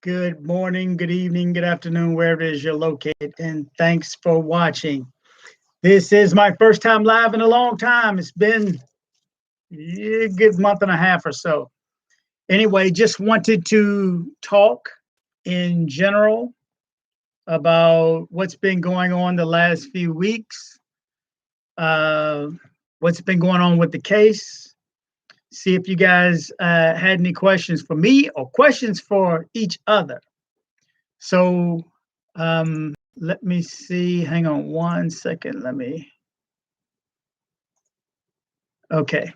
Good morning, good evening, good afternoon, wherever it is you're located, and thanks for watching. This is my first time live in a long time. It's been a good month and a half or so. Anyway, just wanted to talk in general about what's been going on the last few weeks, what's been going on with the case, see if you guys had any questions for me or questions for each other. So let me see. Hang on one second. Okay.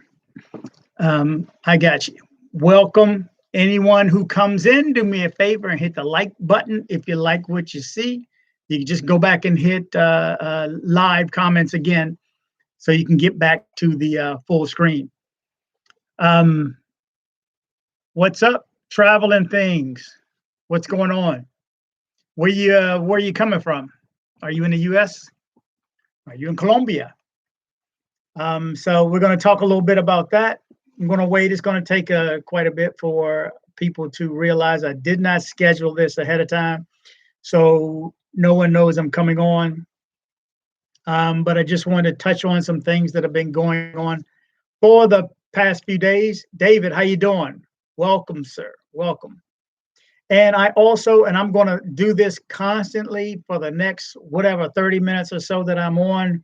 I got you. Welcome. Anyone who comes in, do me a favor and hit the like button if you like what you see. You can just go back and hit live comments again so you can get back to the full screen. What's up? Travel and things. What's going on? Where you coming from? Are you in the U.S.? Are you in Colombia? So we're going to talk a little bit about that. I'm going to wait. It's going to take quite a bit for people to realize I did not schedule this ahead of time, so no one knows I'm coming on. But I just wanted to touch on some things that have been going on for the past few days. David, how you doing? Welcome, sir. Welcome. And I'm going to do this constantly for the next, 30 minutes or so that I'm on.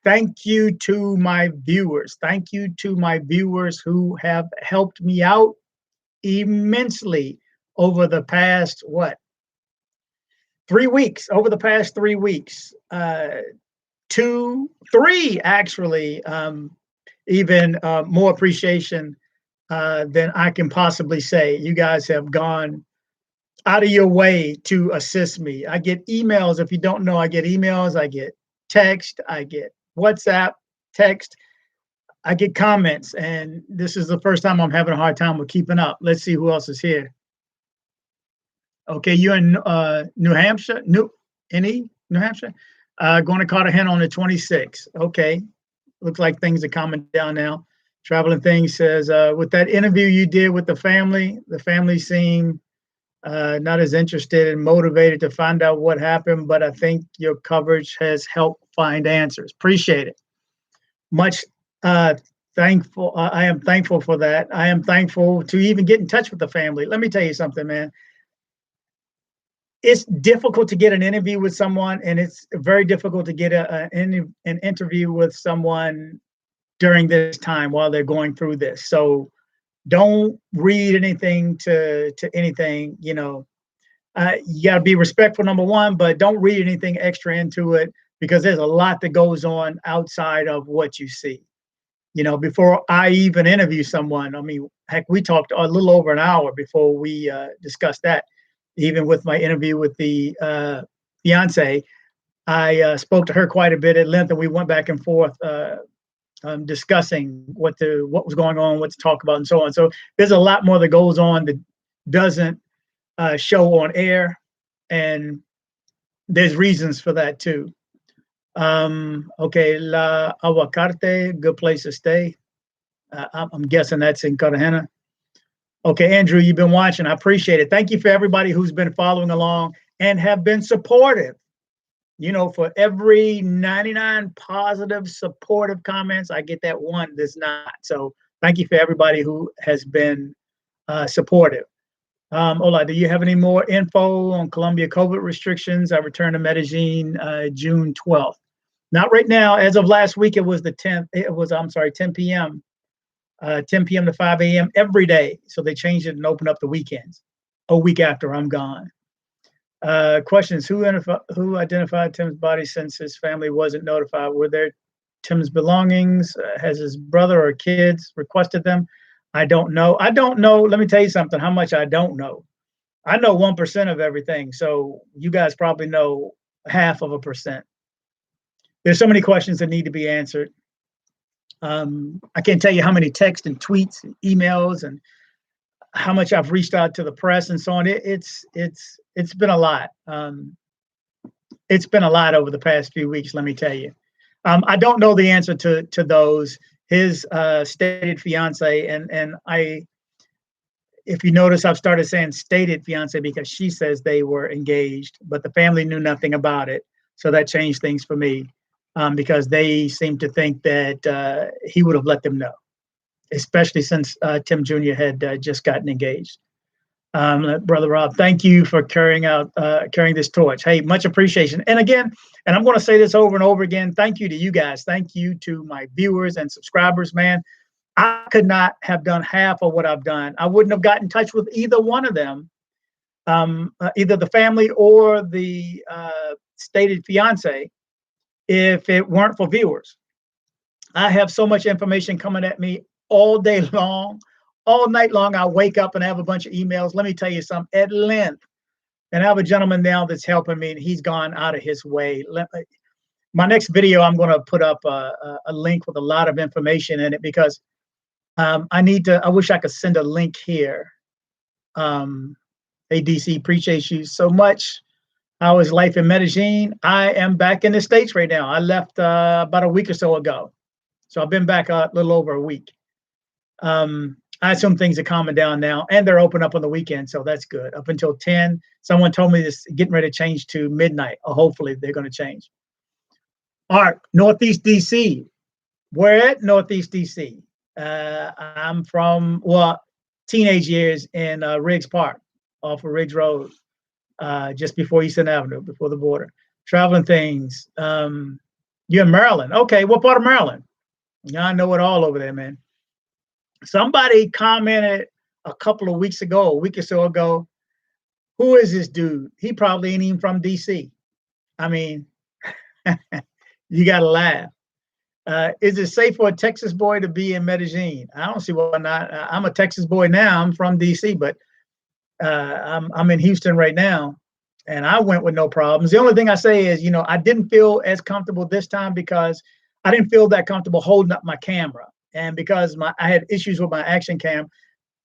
Thank you to my viewers. Thank you to my viewers who have helped me out immensely over the past, 3 weeks, over the past 3 weeks, 2, 3, actually, even more appreciation than I can possibly say. You guys have gone out of your way to assist me. I get emails. If you don't know, I get emails, I get text, I get WhatsApp, text, I get comments, and this is the first time I'm having a hard time with keeping up. Let's see who else is here. Okay, you're in New Hampshire, New Hampshire? Going to Cartagena on the 26th. Okay, looks like things are calming down now. Traveling Things says, with that interview you did with the family seemed not as interested and motivated to find out what happened, but I think your coverage has helped find answers. Appreciate it. Much thankful. I am thankful for that. I am thankful to even get in touch with the family. Let me tell you something, man. It's difficult to get an interview with someone, and it's very difficult to get an interview with someone during this time while they're going through this. So don't read anything to anything, you got to be respectful, number one, but don't read anything extra into it, because there's a lot that goes on outside of what you see. Before I even interview someone, I mean, heck, we talked a little over an hour before we discussed that. Even with my interview with the fiance, I spoke to her quite a bit at length, and we went back and forth discussing what was going on, what to talk about, and so on. So there's a lot more that goes on that doesn't show on air, and there's reasons for that too. Okay, La Aguacarte, good place to stay. I'm guessing that's in Cartagena. Okay, Andrew, you've been watching. I appreciate it. Thank you for everybody who's been following along and have been supportive. For every 99 positive, supportive comments, I get that one that's not. So thank you for everybody who has been supportive. Ola, do you have any more info on Colombia COVID restrictions? I returned to Medellin June 12th. Not right now. As of last week, it was the 10th. It was, 10 p.m. 10 p.m. to 5 a.m. every day. So they changed it and opened up the weekends a week after I'm gone. Questions: Who identified Tim's body since his family wasn't notified? Were there Tim's belongings? Has his brother or kids requested them? I don't know. Let me tell you something, how much I don't know. I know 1% of everything. So you guys probably know 0.5%. There's so many questions that need to be answered. I can't tell you how many texts and tweets and emails and how much I've reached out to the press and so on. It's been a lot. It's been a lot over the past few weeks, let me tell you. I don't know the answer to those. His stated fiance, and I, if you notice, I've started saying stated fiance because she says they were engaged, but the family knew nothing about it. So that changed things for me, because they seem to think that he would have let them know, especially since Tim Jr. had just gotten engaged. Brother Rob, thank you for carrying this torch. Hey, much appreciation. And again, and I'm going to say this over and over again, thank you to you guys. Thank you to my viewers and subscribers, man. I could not have done half of what I've done. I wouldn't have gotten in touch with either one of them, either the family or the stated fiance, if it weren't for viewers. I have so much information coming at me all day long, all night long. I wake up and I have a bunch of emails. Let me tell you something at length. And I have a gentleman now that's helping me, and he's gone out of his way. My next video, I'm going to put up a link with a lot of information in it, because I wish I could send a link here. Hey, DC, appreciate you so much. How is life in Medellin? I am back in the States right now. I left about a week or so ago. So I've been back a little over a week. I assume things are calming down now, and they're open up on the weekend, so that's good. Up until 10, someone told me this getting ready to change to midnight, or hopefully they're going to change. All right, Northeast DC. Where at Northeast DC? I'm from, well, teenage years in Riggs Park, off of Riggs Road, just before Eastern Avenue, before the border. Traveling things. You're in Maryland. Okay, what part of Maryland? Yeah, I know it all over there, man. Somebody commented a couple of weeks ago, a week or so ago, who is this dude? He probably ain't even from DC. I mean, you got to laugh. Is it safe for a Texas boy to be in Medellin? I don't see why not. I'm a Texas boy now. I'm from DC, but I'm in Houston right now, and I went with no problems. The only thing I say is, I didn't feel as comfortable this time because I didn't feel that comfortable holding up my camera, and because I had issues with my action cam,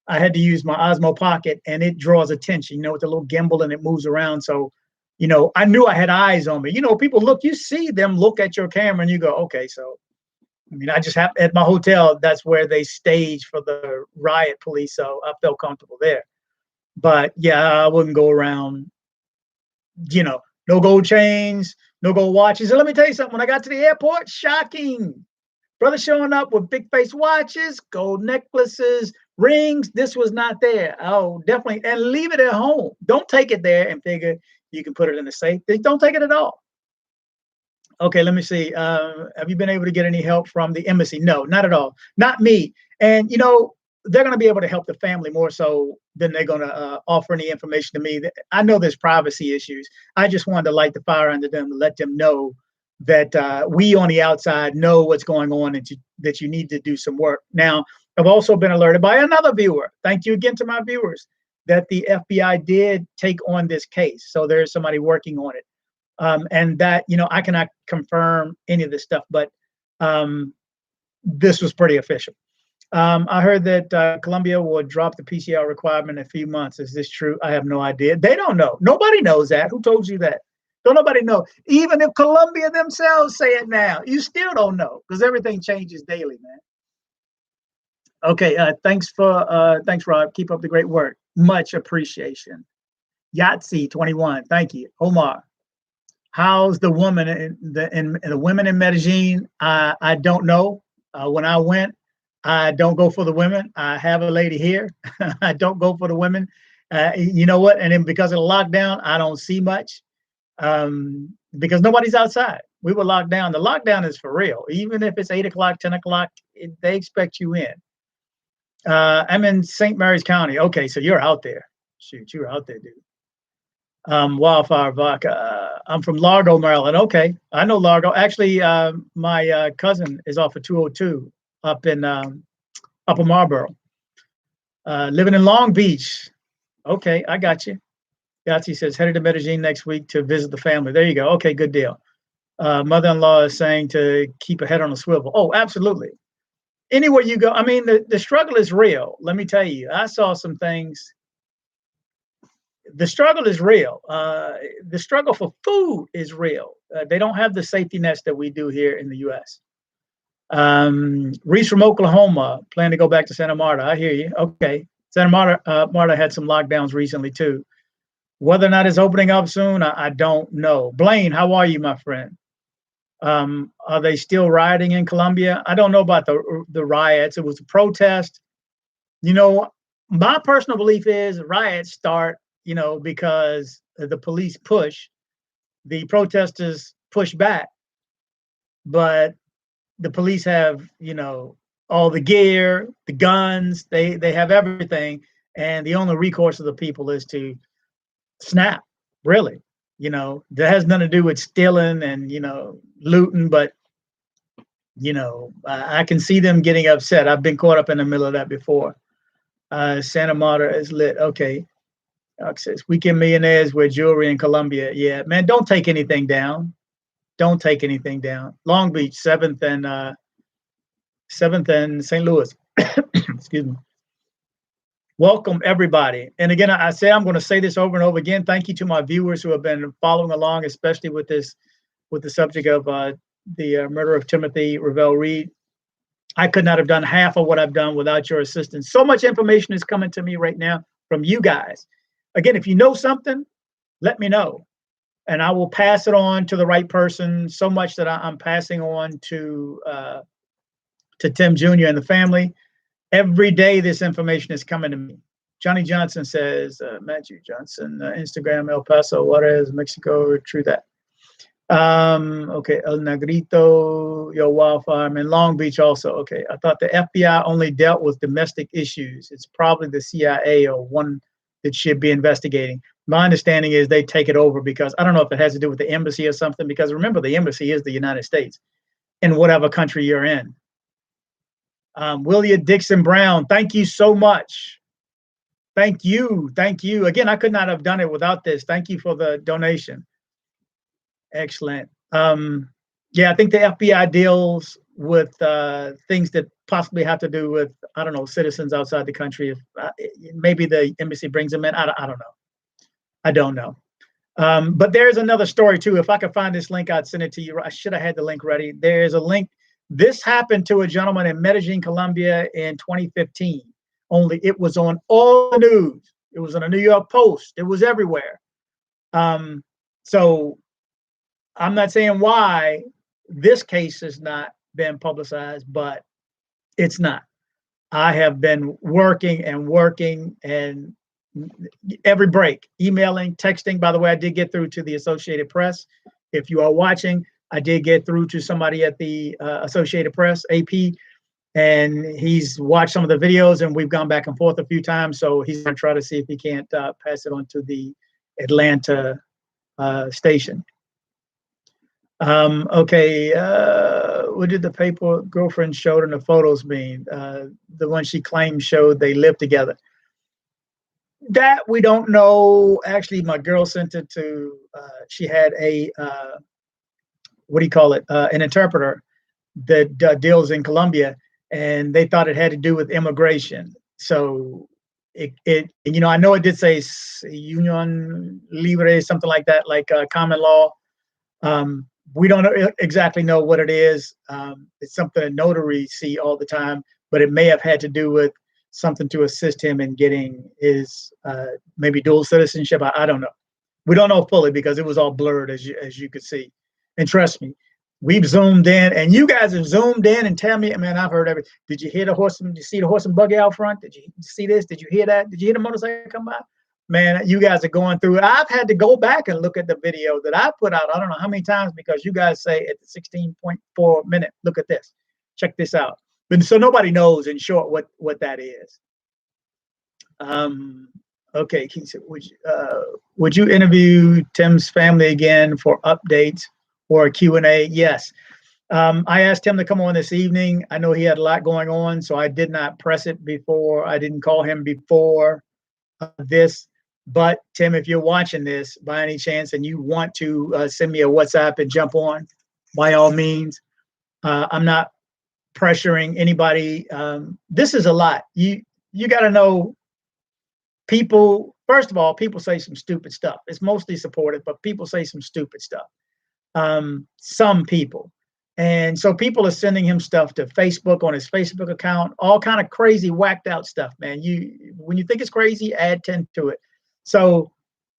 I had to use my Osmo Pocket, and it draws attention, with the little gimbal, and it moves around. So, I knew I had eyes on me. People look, you see them look at your camera, and you go, okay, so. I mean, I just have at my hotel, that's where they stage for the riot police. So I felt comfortable there. But yeah, I wouldn't go around, no gold chains, no gold watches. And let me tell you something, when I got to the airport, shocking. Brother showing up with big face watches, gold necklaces, rings. This was not there. Oh, definitely. And leave it at home. Don't take it there and figure you can put it in the safe. Don't take it at all. Okay, let me see. Have you been able to get any help from the embassy? No, not at all. Not me. And, they're going to be able to help the family more so than they're going to offer any information to me. I know there's privacy issues. I just wanted to light the fire under them to let them know that we on the outside know what's going on and that you need to do some work. Now, I've also been alerted by another viewer. Thank you again to my viewers that the FBI did take on this case. So there's somebody working on it. And that, I cannot confirm any of this stuff, but this was pretty official. I heard that Colombia will drop the PCR requirement in a few months. Is this true? I have no idea. They don't know. Nobody knows that. Who told you that? Don't nobody know. Even if Colombia themselves say it now, you still don't know, because everything changes daily, man. Okay, thanks, Rob. Keep up the great work. Much appreciation. Yahtzee 21. Thank you. Omar. How's the woman in the women in Medellin? I don't know. When I went, I don't go for the women. I have a lady here. I don't go for the women. You know what? And then because of the lockdown, I don't see much because nobody's outside. We were locked down. The lockdown is for real. Even if it's 8 o'clock, 10 o'clock, they expect you in. I'm in St. Mary's County. Okay, so you're out there. Shoot, you're out there, dude. Wildfire Vodka. I'm from Largo, Maryland. Okay, I know Largo. Actually, my cousin is off of 202 up in Upper Marlboro. Living in Long Beach. Okay, I got you. Yahtzee says headed to Medellin next week to visit the family. There you go. Okay, good deal. Mother-in-law is saying to keep a head on a swivel. Oh, absolutely. Anywhere you go, I mean, the struggle is real. Let me tell you, I saw some things. The struggle is real. The struggle for food is real. They don't have the safety nets that we do here in the U.S. Reese from Oklahoma, plan to go back to Santa Marta. I hear you. Okay. Santa Marta had some lockdowns recently too. Whether or not it's opening up soon, I don't know. Blaine, how are you, my friend? Are they still rioting in Colombia? I don't know about the riots. It was a protest. You know, my personal belief is riots start, you know, because the police push, the protesters push back, but the police have, you know, all the gear, the guns, they have everything, and the only recourse of the people is to snap, really. You know, that has nothing to do with stealing and, you know, looting, but you know, I can see them getting upset. I've been caught up in the middle of that before. Santa Marta is lit. Okay. Says weekend millionaires wear jewelry in Colombia. Yeah, man, don't take anything down. Don't take anything down. Long Beach, 7th and St. Louis. Excuse me. Welcome everybody. And again, I say I'm going to say this over and over again. Thank you to my viewers who have been following along, especially with this, with the subject of the murder of Timothy Revell Reed. I could not have done half of what I've done without your assistance. So much information is coming to me right now from you guys. Again, if you know something, let me know, and I will pass it on to the right person. So much that I'm passing on to Tim Jr. and the family. Every day, this information is coming to me. Johnny Johnson says, Matthew Johnson, Instagram, El Paso, Juarez, Mexico, true that. Okay, El Negrito, Yo Wildfire, and Long Beach also. Okay, I thought the FBI only dealt with domestic issues. It's probably the CIA or one that should be investigating. My understanding is they take it over because I don't know if it has to do with the embassy or something, because remember, the embassy is the United States in whatever country you're in. William Dixon Brown, thank you so much. Thank you. Thank you. Again, I could not have done it without this. Thank you for the donation. Excellent. Yeah, I think the FBI deals with things that possibly have to do with, I don't know, citizens outside the country. If maybe the embassy brings them in. I don't know. I don't know. But there's another story too. If I could find this link, I'd send it to you. I should have had the link ready. There's a link. This happened to a gentleman in Medellin, Colombia in 2015. Only it was on all the news. It was on a New York Post. It was everywhere. So I'm not saying why this case has not been publicized, but it's not. I have been working and every break, emailing, texting. By the way, I did get through to the Associated Press. If you are watching, I did get through to somebody at the Associated Press, AP, and he's watched some of the videos, and we've gone back and forth a few times. So he's going to try to see if he can't pass it on to the Atlanta station. Okay, what did the paper girlfriend showed in the photos mean? The one she claimed showed they lived together. That we don't know. Actually, my girl sent it to, she had a, what do you call it? An interpreter that deals in Colombia, and they thought it had to do with immigration. So it you know, I know it did say union libre, something like that, like common law. We don't exactly know what it is. It's something a notary see all the time, but it may have had to do with something to assist him in getting his maybe dual citizenship. I don't know. We don't know fully because it was all blurred, as you could see. And trust me, we've zoomed in, and you guys have zoomed in and tell me, man, I've heard everything. Did you hear the horse? Did you see the horse and buggy out front? Did you see this? Did you hear that? Did you hear the motorcycle come by? Man, you guys are going through it. I've had to go back and look at the video that I put out. I don't know how many times, because you guys say at the 16.4 minute, look at this, check this out. But so nobody knows in short what that is. Okay, he said, would you interview Tim's family again for updates or a Q&A? Yes. I asked him to come on this evening. I know he had a lot going on, so I did not press it before. I didn't call him before this. But Tim, if you're watching this by any chance and you want to send me a WhatsApp and jump on, by all means. I'm not pressuring anybody. This is a lot. You got to know, people, first of all, people say some stupid stuff. It's mostly supportive, but people say some stupid stuff. Some people. And so people are sending him stuff to Facebook on his Facebook account, all kind of crazy, whacked out stuff, man. When you think it's crazy, add 10 to it. So,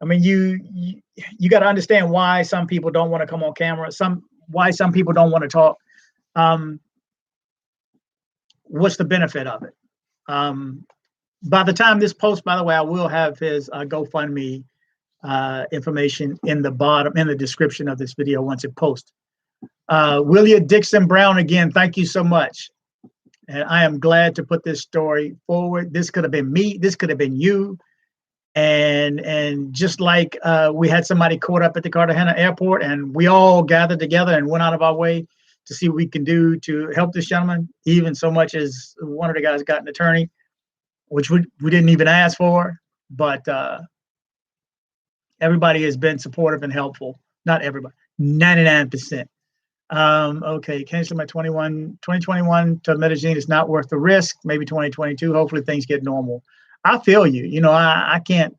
I mean, you got to understand why some people don't want to come on camera. Why some people don't want to talk. What's the benefit of it? By the time this post, by the way, I will have his GoFundMe information in the description of this video once it posts. Willia Dixon Brown, again, thank you so much. And I am glad to put this story forward. This could have been me. This could have been you. And just like we had somebody caught up at the Cartagena airport, and we all gathered together and went out of our way to see what we can do to help this gentleman, even so much as one of the guys got an attorney, which we didn't even ask for. But everybody has been supportive and helpful. Not everybody, 99%. Okay, cancel my 2021 to Medellin is not worth the risk. Maybe 2022. Hopefully things get normal. I feel you. You know, I can't.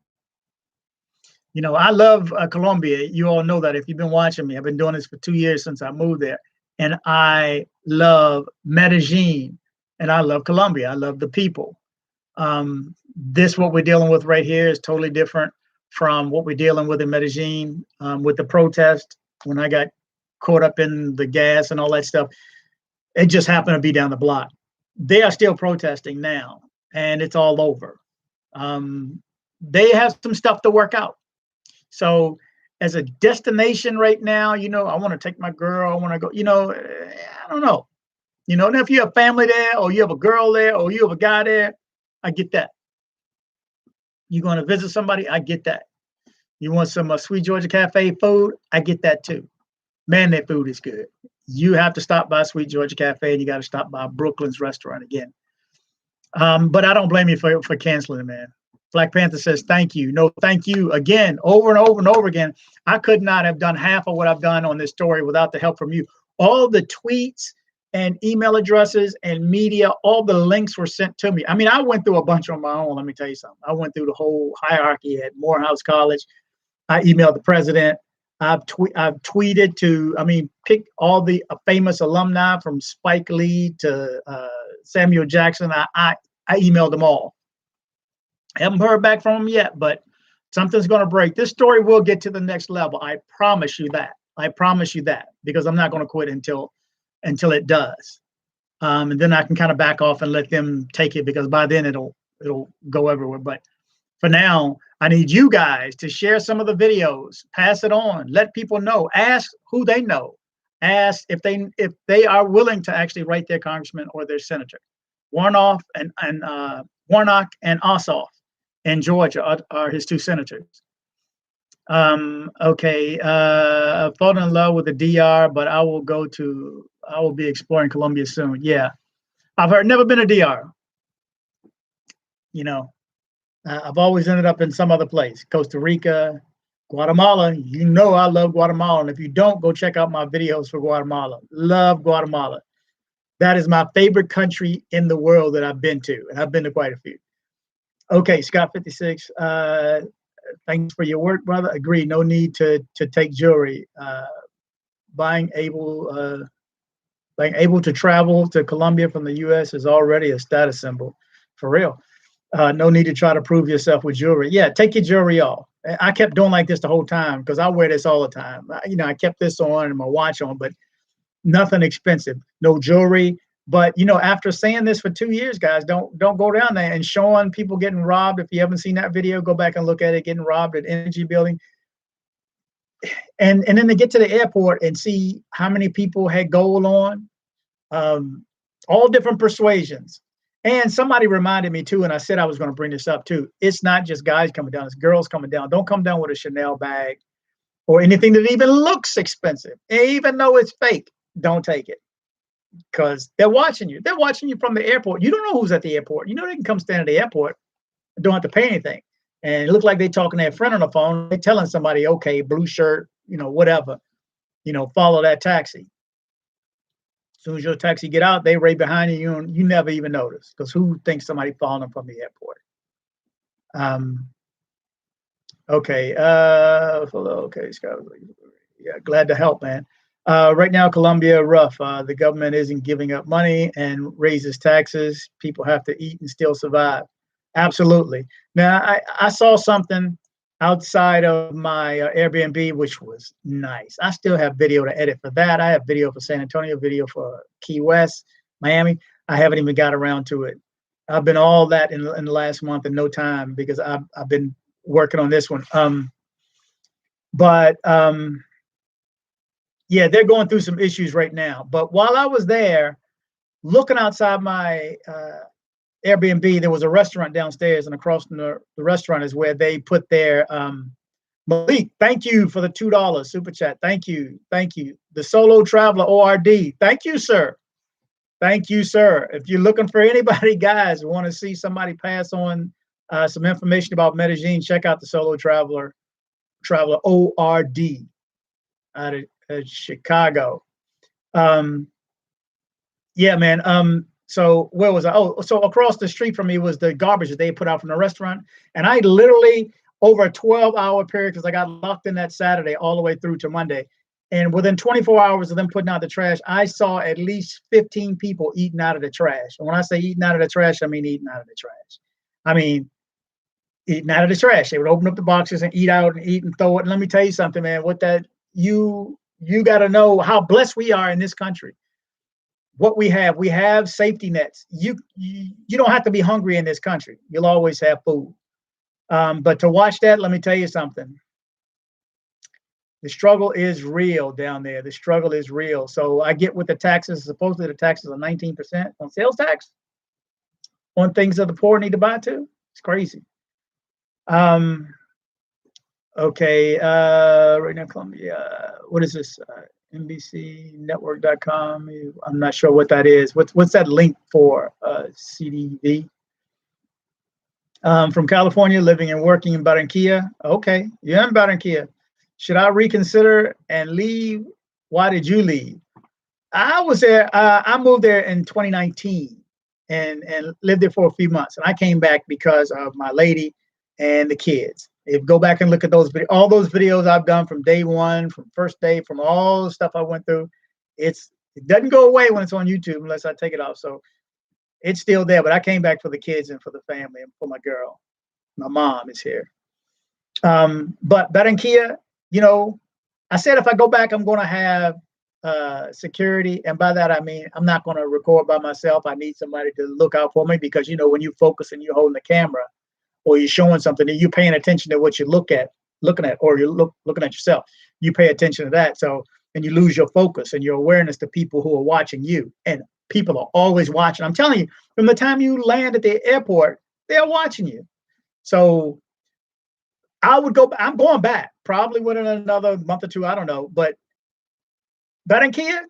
You know, I love Colombia. You all know that if you've been watching me. I've been doing this for 2 years since I moved there, and I love Medellin, and I love Colombia. I love the people. This what we're dealing with right here is totally different from what we're dealing with in Medellin with the protest. When I got caught up in the gas and all that stuff, it just happened to be down the block. They are still protesting now, and it's all over. They have some stuff to work out. So as a destination right now, you know, I want to take my girl, I want to go, you know, I don't know. You know, and if you have family there, or you have a girl there, or you have a guy there, I get that. You're going to visit somebody, I get that. You want some Sweet Georgia Cafe food, I get that too. Man, that food is good. You have to stop by Sweet Georgia Cafe, and you got to stop by Brooklyn's restaurant again. But I don't blame you for canceling it, man. Black Panther says, thank you. No, thank you again, over and over and over again. I could not have done half of what I've done on this story without the help from you. All the tweets and email addresses and media, all the links were sent to me. I mean, I went through a bunch on my own. Let me tell you something. I went through the whole hierarchy at Morehouse College. I emailed the president. I've tweeted to, I mean, pick all the famous alumni from Spike Lee to Samuel Jackson. I emailed them all. I haven't heard back from them yet, but something's going to break. This story will get to the next level. I promise you that. I promise you that, because I'm not going to quit until it does. And then I can kind of back off and let them take it, because by then it'll go everywhere. But for now, I need you guys to share some of the videos, pass it on, let people know, ask who they know, ask if they are willing to actually write their congressman or their senator. Warnock and Ossoff in Georgia are his two senators. Okay, I fallen in love with the DR, but I will be exploring Colombia soon. Yeah, I've never been to DR. You know, I've always ended up in some other place. Costa Rica, Guatemala. You know I love Guatemala. And if you don't, go check out my videos for Guatemala. Love Guatemala. That is my favorite country in the world that I've been to. And I've been to quite a few. Okay, Scott 56. Thanks for your work, brother. Agree. No need to take jewelry. Being able to travel to Colombia from the U.S. is already a status symbol. For real. No need to try to prove yourself with jewelry. Yeah, take your jewelry off. I kept doing like this the whole time because I wear this all the time. You know, I kept this on and my watch on, but nothing expensive, no jewelry. But you know, after saying this for 2 years, guys, don't go down there and showing people getting robbed. If you haven't seen that video, go back and look at it. Getting robbed at Energy Building, and then they get to the airport and see how many people had gold on, all different persuasions. And somebody reminded me too, and I said I was going to bring this up too. It's not just guys coming down; it's girls coming down. Don't come down with a Chanel bag or anything that even looks expensive, even though it's fake. Don't take it, because they're watching you. They're watching you from the airport. You don't know who's at the airport. You know they can come stand at the airport, don't have to pay anything, and it look like they're talking to their friend on the phone. They're telling somebody, "Okay, blue shirt, you know, whatever, you know, follow that taxi." As soon as your taxi get out, they right behind you, and you never even notice, because who thinks somebody following them from the airport? Okay. Okay, Scott. Yeah, glad to help, man. Right now, Colombia, rough. The government isn't giving up money and raises taxes. People have to eat and still survive. Absolutely. Now, I saw something outside of my Airbnb, which was nice. I still have video to edit for that. I have video for San Antonio, video for Key West, Miami. I haven't even got around to it. I've been all that in the last month in no time because I've been working on this one. But yeah, they're going through some issues right now. But while I was there, looking outside my Airbnb, there was a restaurant downstairs, and across from the restaurant is where they put their Malik, thank you for the $2 super chat. Thank you. Thank you. The Solo Traveler ORD. Thank you, sir. Thank you, sir. If you're looking for anybody, guys, want to see somebody pass on some information about Medellin, check out the Solo Traveler ORD out of Chicago. Yeah, man. So where was I? Oh, so across the street from me was the garbage that they put out from the restaurant. And I literally, over a 12-hour period, because I got locked in that Saturday all the way through to Monday. And within 24 hours of them putting out the trash, I saw at least 15 people eating out of the trash. And when I say eating out of the trash, I mean eating out of the trash. I mean, eating out of the trash. They would open up the boxes and eat out and eat and throw it. And let me tell you something, man, what that you got to know how blessed we are in this country. What we have safety nets. You don't have to be hungry in this country. You'll always have food. But to watch that, let me tell you something. The struggle is real down there. The struggle is real. So I get with the taxes. Supposedly the taxes are 19% on sales tax on things that the poor need to buy too. It's crazy. Okay. Right now, Colombia. What is this? NBCnetwork.com. I'm not sure what that is. What's that link for? CDV. From California, living and working in Barranquilla. Okay, you're in Barranquilla. Should I reconsider and leave? Why did you leave? I was there. I moved there in 2019 and lived there for a few months. And I came back because of my lady and the kids. If go back and look at all those videos I've done from day one, from first day, from all the stuff I went through, it doesn't go away when it's on YouTube unless I take it off. So it's still there. But I came back for the kids and for the family and for my girl. My mom is here. But Barranquilla, I said if I go back, I'm going to have security. And by that, I mean, I'm not going to record by myself. I need somebody to look out for me because, when you focus and you're holding the camera or you're showing something, you're paying attention to what you're looking at, or you're looking at yourself. You pay attention to that. So, and you lose your focus and your awareness to people who are watching you. And people are always watching. I'm telling you, from the time you land at the airport, they're watching you. So I'm going back probably within another month or two. I don't know. But Barranquilla,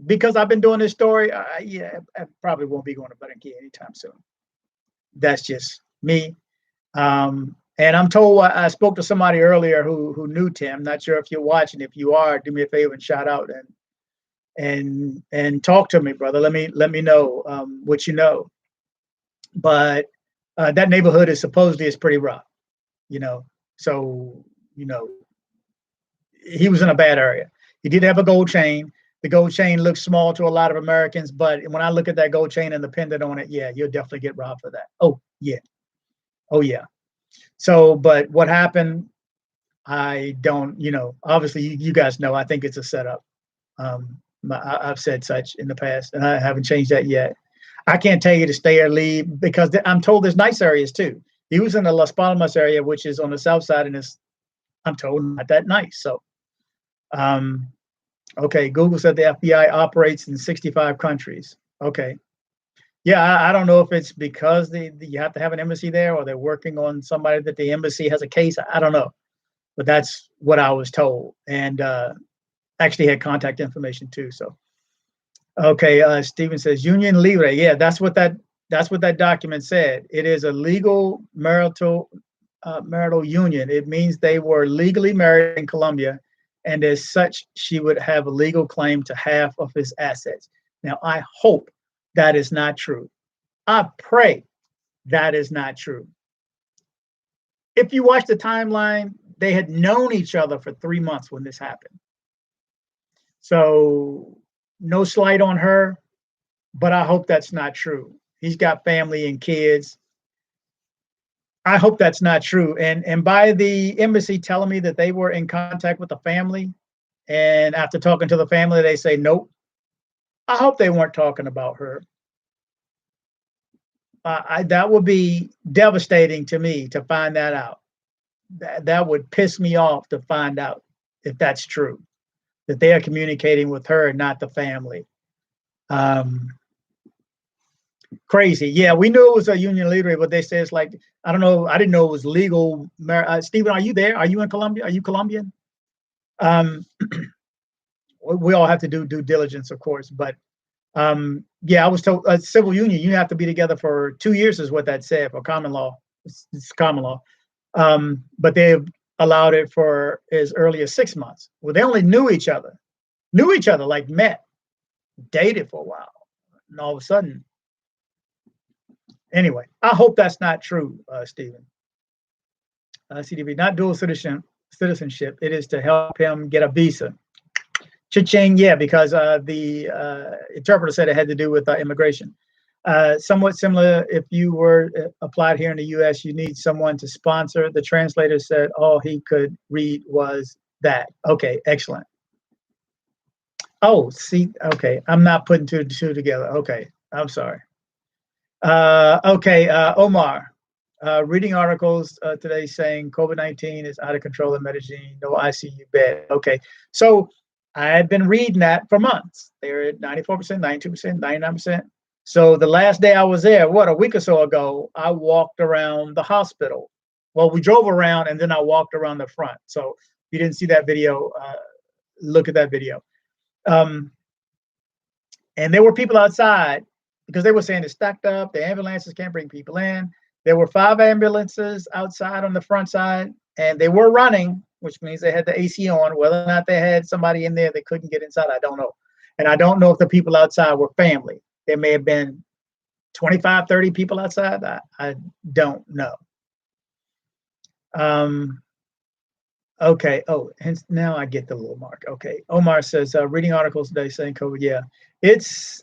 because I've been doing this story, I probably won't be going to Barranquilla anytime soon. That's just me. And I'm told, I spoke to somebody earlier who knew Tim. Not sure if you're watching. If you are, do me a favor and shout out and talk to me, brother. Let me know what you know. But that neighborhood is pretty rough, So he was in a bad area. He did have a gold chain. The gold chain looks small to a lot of Americans, but when I look at that gold chain and the pendant on it, yeah, you'll definitely get robbed for that. Oh yeah. So, but what happened? I don't. Obviously, you guys know. I think it's a setup. I've said such in the past, and I haven't changed that yet. I can't tell you to stay or leave because I'm told there's nice areas too. He was in the Las Palmas area, which is on the south side, and I'm told not that nice. So, okay. Google said the FBI operates in 65 countries. Okay. Yeah, I don't know if it's because you have to have an embassy there, or they're working on somebody that the embassy has a case. I don't know, but that's what I was told, and actually had contact information too. So, okay, Stephen says Union Libre. Yeah, that's what that document said. It is a legal marital union. It means they were legally married in Colombia, and as such, she would have a legal claim to half of his assets. Now, I hope that is not true. I pray that is not true. If you watch the timeline, they had known each other for 3 months when this happened. So no slight on her, but I hope that's not true. He's got family and kids. I hope that's not true. And by the embassy telling me that they were in contact with the family, and after talking to the family, they say nope. I hope they weren't talking about her. That would be devastating to me to find that out. That would piss me off to find out if that's true, that they are communicating with her and not the family. Crazy. Yeah, we knew it was a union leader, but they say it's like, I don't know. I didn't know it was legal. Stephen, are you there? Are you in Colombia? Are you Colombian? We all have to do due diligence, of course, but yeah, I was told a civil union, you have to be together for 2 years is what that said for common law. It's common law. But they've allowed it for as early as 6 months. Well, they only knew each other, like met, dated for a while. And all of a sudden, anyway, I hope that's not true, Stephen. CDB, not dual citizenship. It is to help him get a visa. Cha-ching, yeah, because the interpreter said it had to do with immigration. Somewhat similar, if you were applied here in the U.S., you need someone to sponsor. The translator said all he could read was that. Okay, excellent. Oh, see, okay, I'm not putting two and two together. Okay, I'm sorry. Okay, Omar, reading articles today saying COVID-19 is out of control in Medellin, no ICU bed. Okay, so I had been reading that for months. They're at 94%, 92%, 99%. So the last day I was there, what, a week or so ago, I walked around the hospital. Well, we drove around and then I walked around the front. So if you didn't see that video, look at that video. And there were people outside because they were saying it's stacked up. The ambulances can't bring people in. There were 5 ambulances outside on the front side, and they were running, which means they had the AC on. Whether or not they had somebody in there that couldn't get inside, I don't know. And I don't know if the people outside were family. There may have been 25, 30 people outside. I don't know. Okay. Oh, hence now I get the little mark. Okay. Omar says, reading articles today saying COVID. Yeah, it's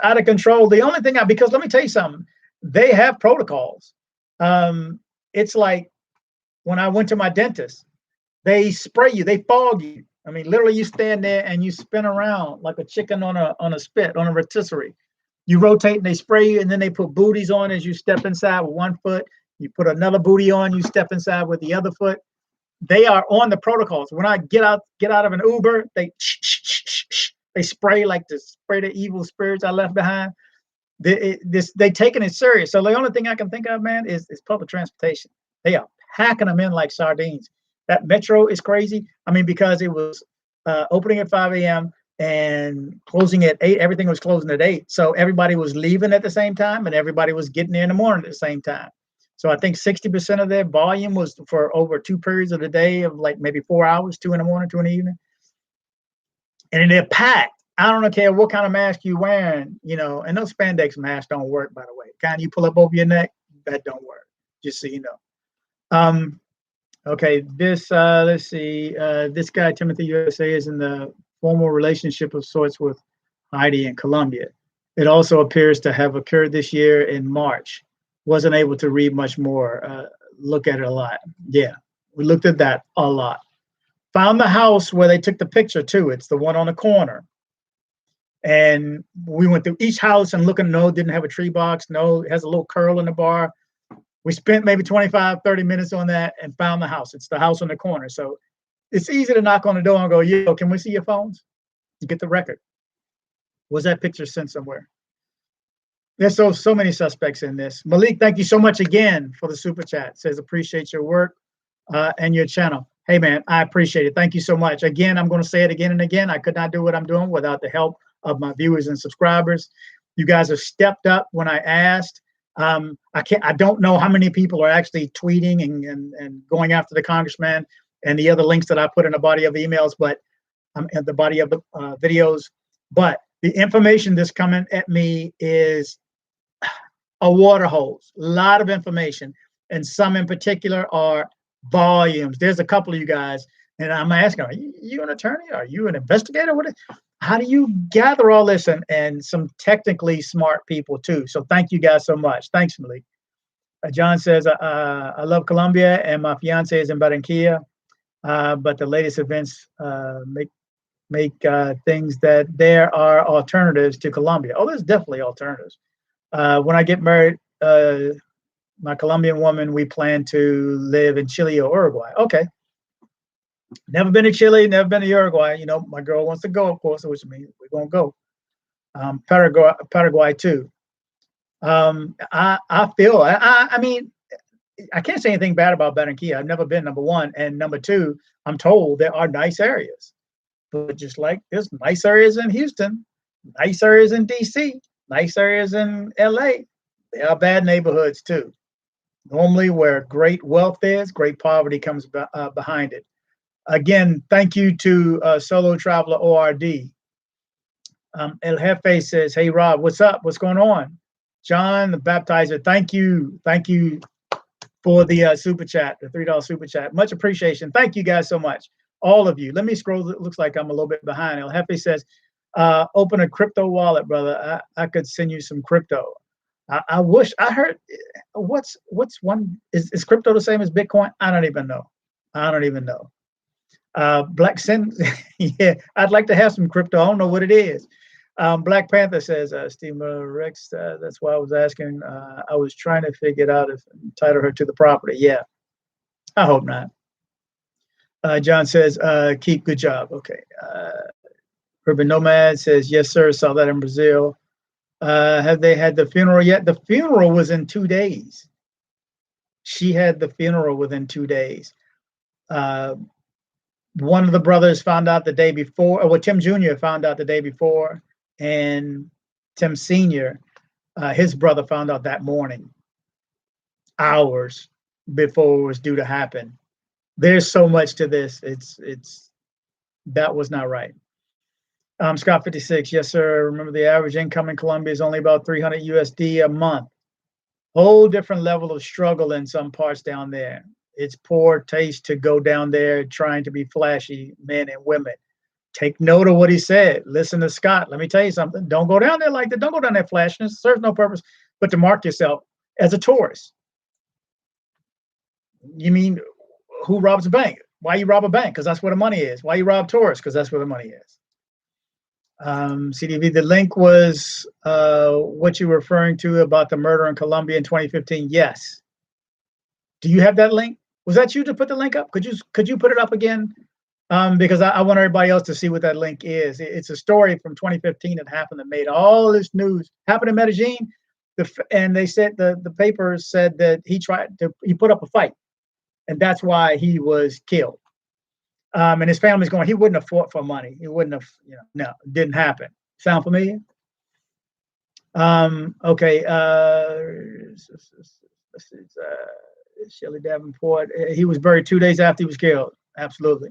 out of control. The only thing because let me tell you something, they have protocols. It's like when I went to my dentist, they spray you, they fog you. I mean, literally you stand there and you spin around like a chicken on a spit, on a rotisserie. You rotate and they spray you, and then they put booties on as you step inside with one foot. You put another booty on, you step inside with the other foot. They are on the protocols. When I get out of an Uber, they spray like to spray the evil spirits I left behind. They taking it serious. So the only thing I can think of, man, is public transportation. They are packing them in like sardines. That metro is crazy. I mean, because it was opening at 5 a.m. and closing at 8. Everything was closing at 8. So everybody was leaving at the same time, and everybody was getting there in the morning at the same time. So I think 60% of their volume was for over 2 periods of the day of like maybe 4 hours, 2 in the morning, 2 in the evening. And they're packed. I don't care what kind of mask you're wearing, and those spandex masks don't work, by the way. Kind you pull up over your neck, that don't work, just so you know. Okay, this, let's see, this guy, Timothy USA, is in the formal relationship of sorts with Heidi in Colombia. It also appears to have occurred this year in March. Wasn't able to read much more. Look at it a lot. Yeah, we looked at that a lot. Found the house where they took the picture too. It's the one on the corner. And we went through each house and looking, no, didn't have a tree box. No, it has a little curl in the bar. We spent maybe 25, 30 minutes on that and found the house. It's the house on the corner. So it's easy to knock on the door and go, yo, can we see your phones? You get the record. Was that picture sent somewhere? There's so many suspects in this. Malik, thank you so much again for the super chat. Says, appreciate your work and your channel. Hey, man, I appreciate it. Thank you so much. Again, I'm going to say it again and again. I could not do what I'm doing without the help of my viewers and subscribers. You guys have stepped up when I asked. I don't know how many people are actually tweeting and going after the congressman and the other links that I put in the body of the emails, but at the body of the videos. But the information that's coming at me is a water hose, a lot of information, and some in particular are volumes. There's a couple of you guys And I'm asking, are you an attorney? Are you an investigator? How do you gather all this? And some technically smart people too. So thank you guys so much. Thanks, Malik. John says, I love Colombia and my fiance is in Barranquilla, but the latest events make things that there are alternatives to Colombia. Oh, there's definitely alternatives. When I get married, my Colombian woman, we plan to live in Chile or Uruguay. Okay. Never been to Chile, never been to Uruguay. You know, my girl wants to go, of course, which means we're going to go. Paraguay too. I feel, I mean, I can't say anything bad about Barranquilla. I've never been, number one. And number two, I'm told there are nice areas. But just like there's nice areas in Houston, nice areas in DC, nice areas in LA, there are bad neighborhoods too. Normally where great wealth is, great poverty comes behind it. Again, thank you to Solo Traveler ORD. El Jefe says, hey, Rob, what's up? What's going on? John, the baptizer, thank you. Thank you for the super chat, the $3 super chat. Much appreciation. Thank you guys so much. All of you. Let me scroll. It looks like I'm a little bit behind. El Jefe says, open a crypto wallet, brother. I could send you some crypto. I wish I heard what's one is crypto the same as Bitcoin? I don't even know. I don't even know. Black Sin, yeah, I'd like to have some crypto. I don't know what it is. Black Panther says, Steve Rex, that's why I was asking. I was trying to figure it out if entitle her to the property. Yeah, I hope not. John says, keep, good job. Okay. Urban Nomad says, yes, sir, saw that in Brazil. Have they had the funeral yet? The funeral was in 2 days. She had the funeral within 2 days. One of the brothers found out the day before, or well, Tim Jr. found out the day before, and Tim Sr., his brother found out that morning, hours before it was due to happen. There's so much to this. That was not right. Scott 56, yes, sir. Remember the average income in Colombia is only about 300 USD a month. Whole different level of struggle in some parts down there. It's poor taste to go down there trying to be flashy, men and women. Take note of what he said. Listen to Scott. Let me tell you something. Don't go down there like that. Don't go down there flashness. It serves no purpose but to mark yourself as a tourist. You mean who robs a bank? Why you rob a bank? Because that's where the money is. Why you rob tourists? Because that's where the money is. CDV, the link was what you were referring to about the murder in Colombia in 2015. Yes. Do you have that link? Was that you to put the link up? Could you put it up again? Because I want everybody else to see what that link is. It's a story from 2015 that happened that made all this news. Happened in Medellin, and they said the papers said that he put up a fight, and that's why he was killed. And his family's going, he wouldn't have fought for money. He wouldn't have, no, it didn't happen. Sound familiar? Okay. Shelley Davenport. He was buried 2 days after he was killed. Absolutely.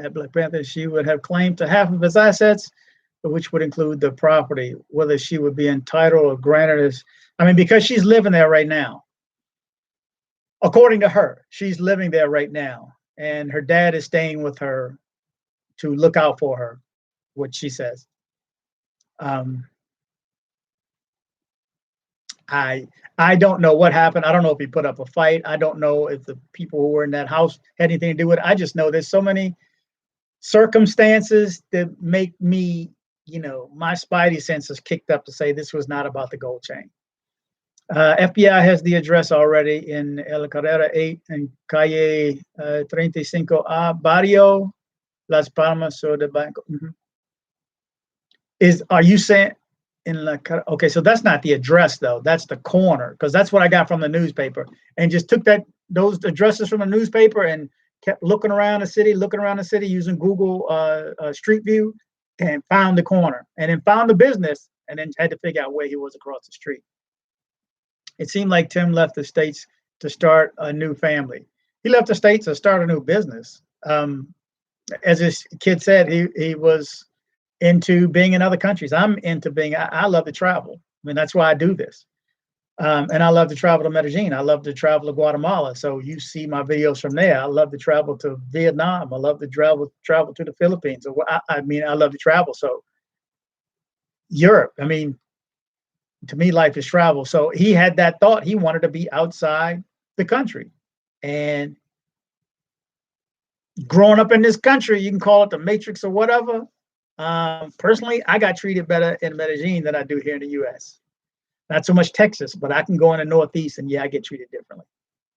At Black Panther, she would have claimed to half of his assets, which would include the property. Whether she would be entitled or granted is, because she's living there right now. According to her, she's living there right now. And her dad is staying with her to look out for her, what she says. I don't know what happened. I don't know if he put up a fight. I don't know if the people who were in that house had anything to do with it. I just know there's so many circumstances that make me, my spidey senses kicked up to say this was not about the gold chain. FBI has the address already in El Carrera 8 and Calle 35A, Barrio Las Palmas or the Banco. Are you saying in La Carrera? Okay, so that's not the address though. That's the corner, because that's what I got from the newspaper, and just took those addresses from the newspaper and kept looking around the city using Google Street View, and found the corner, and then found the business, and then had to figure out where he was across the street. It seemed like Tim left the States to start a new family. He left the States to start a new business. As his kid said, he was into being in other countries. I'm into being, I love to travel. That's why I do this. And I love to travel to Medellin. I love to travel to Guatemala. So you see my videos from there. I love to travel to Vietnam. I love to travel to the Philippines. So I mean, I love to travel. So Europe, I mean, to me, life is travel. So he had that thought. He wanted to be outside the country. And growing up in this country, you can call it the matrix or whatever. Personally, I got treated better in Medellin than I do here in the US. Not so much Texas, but I can go in the Northeast and yeah, I get treated differently.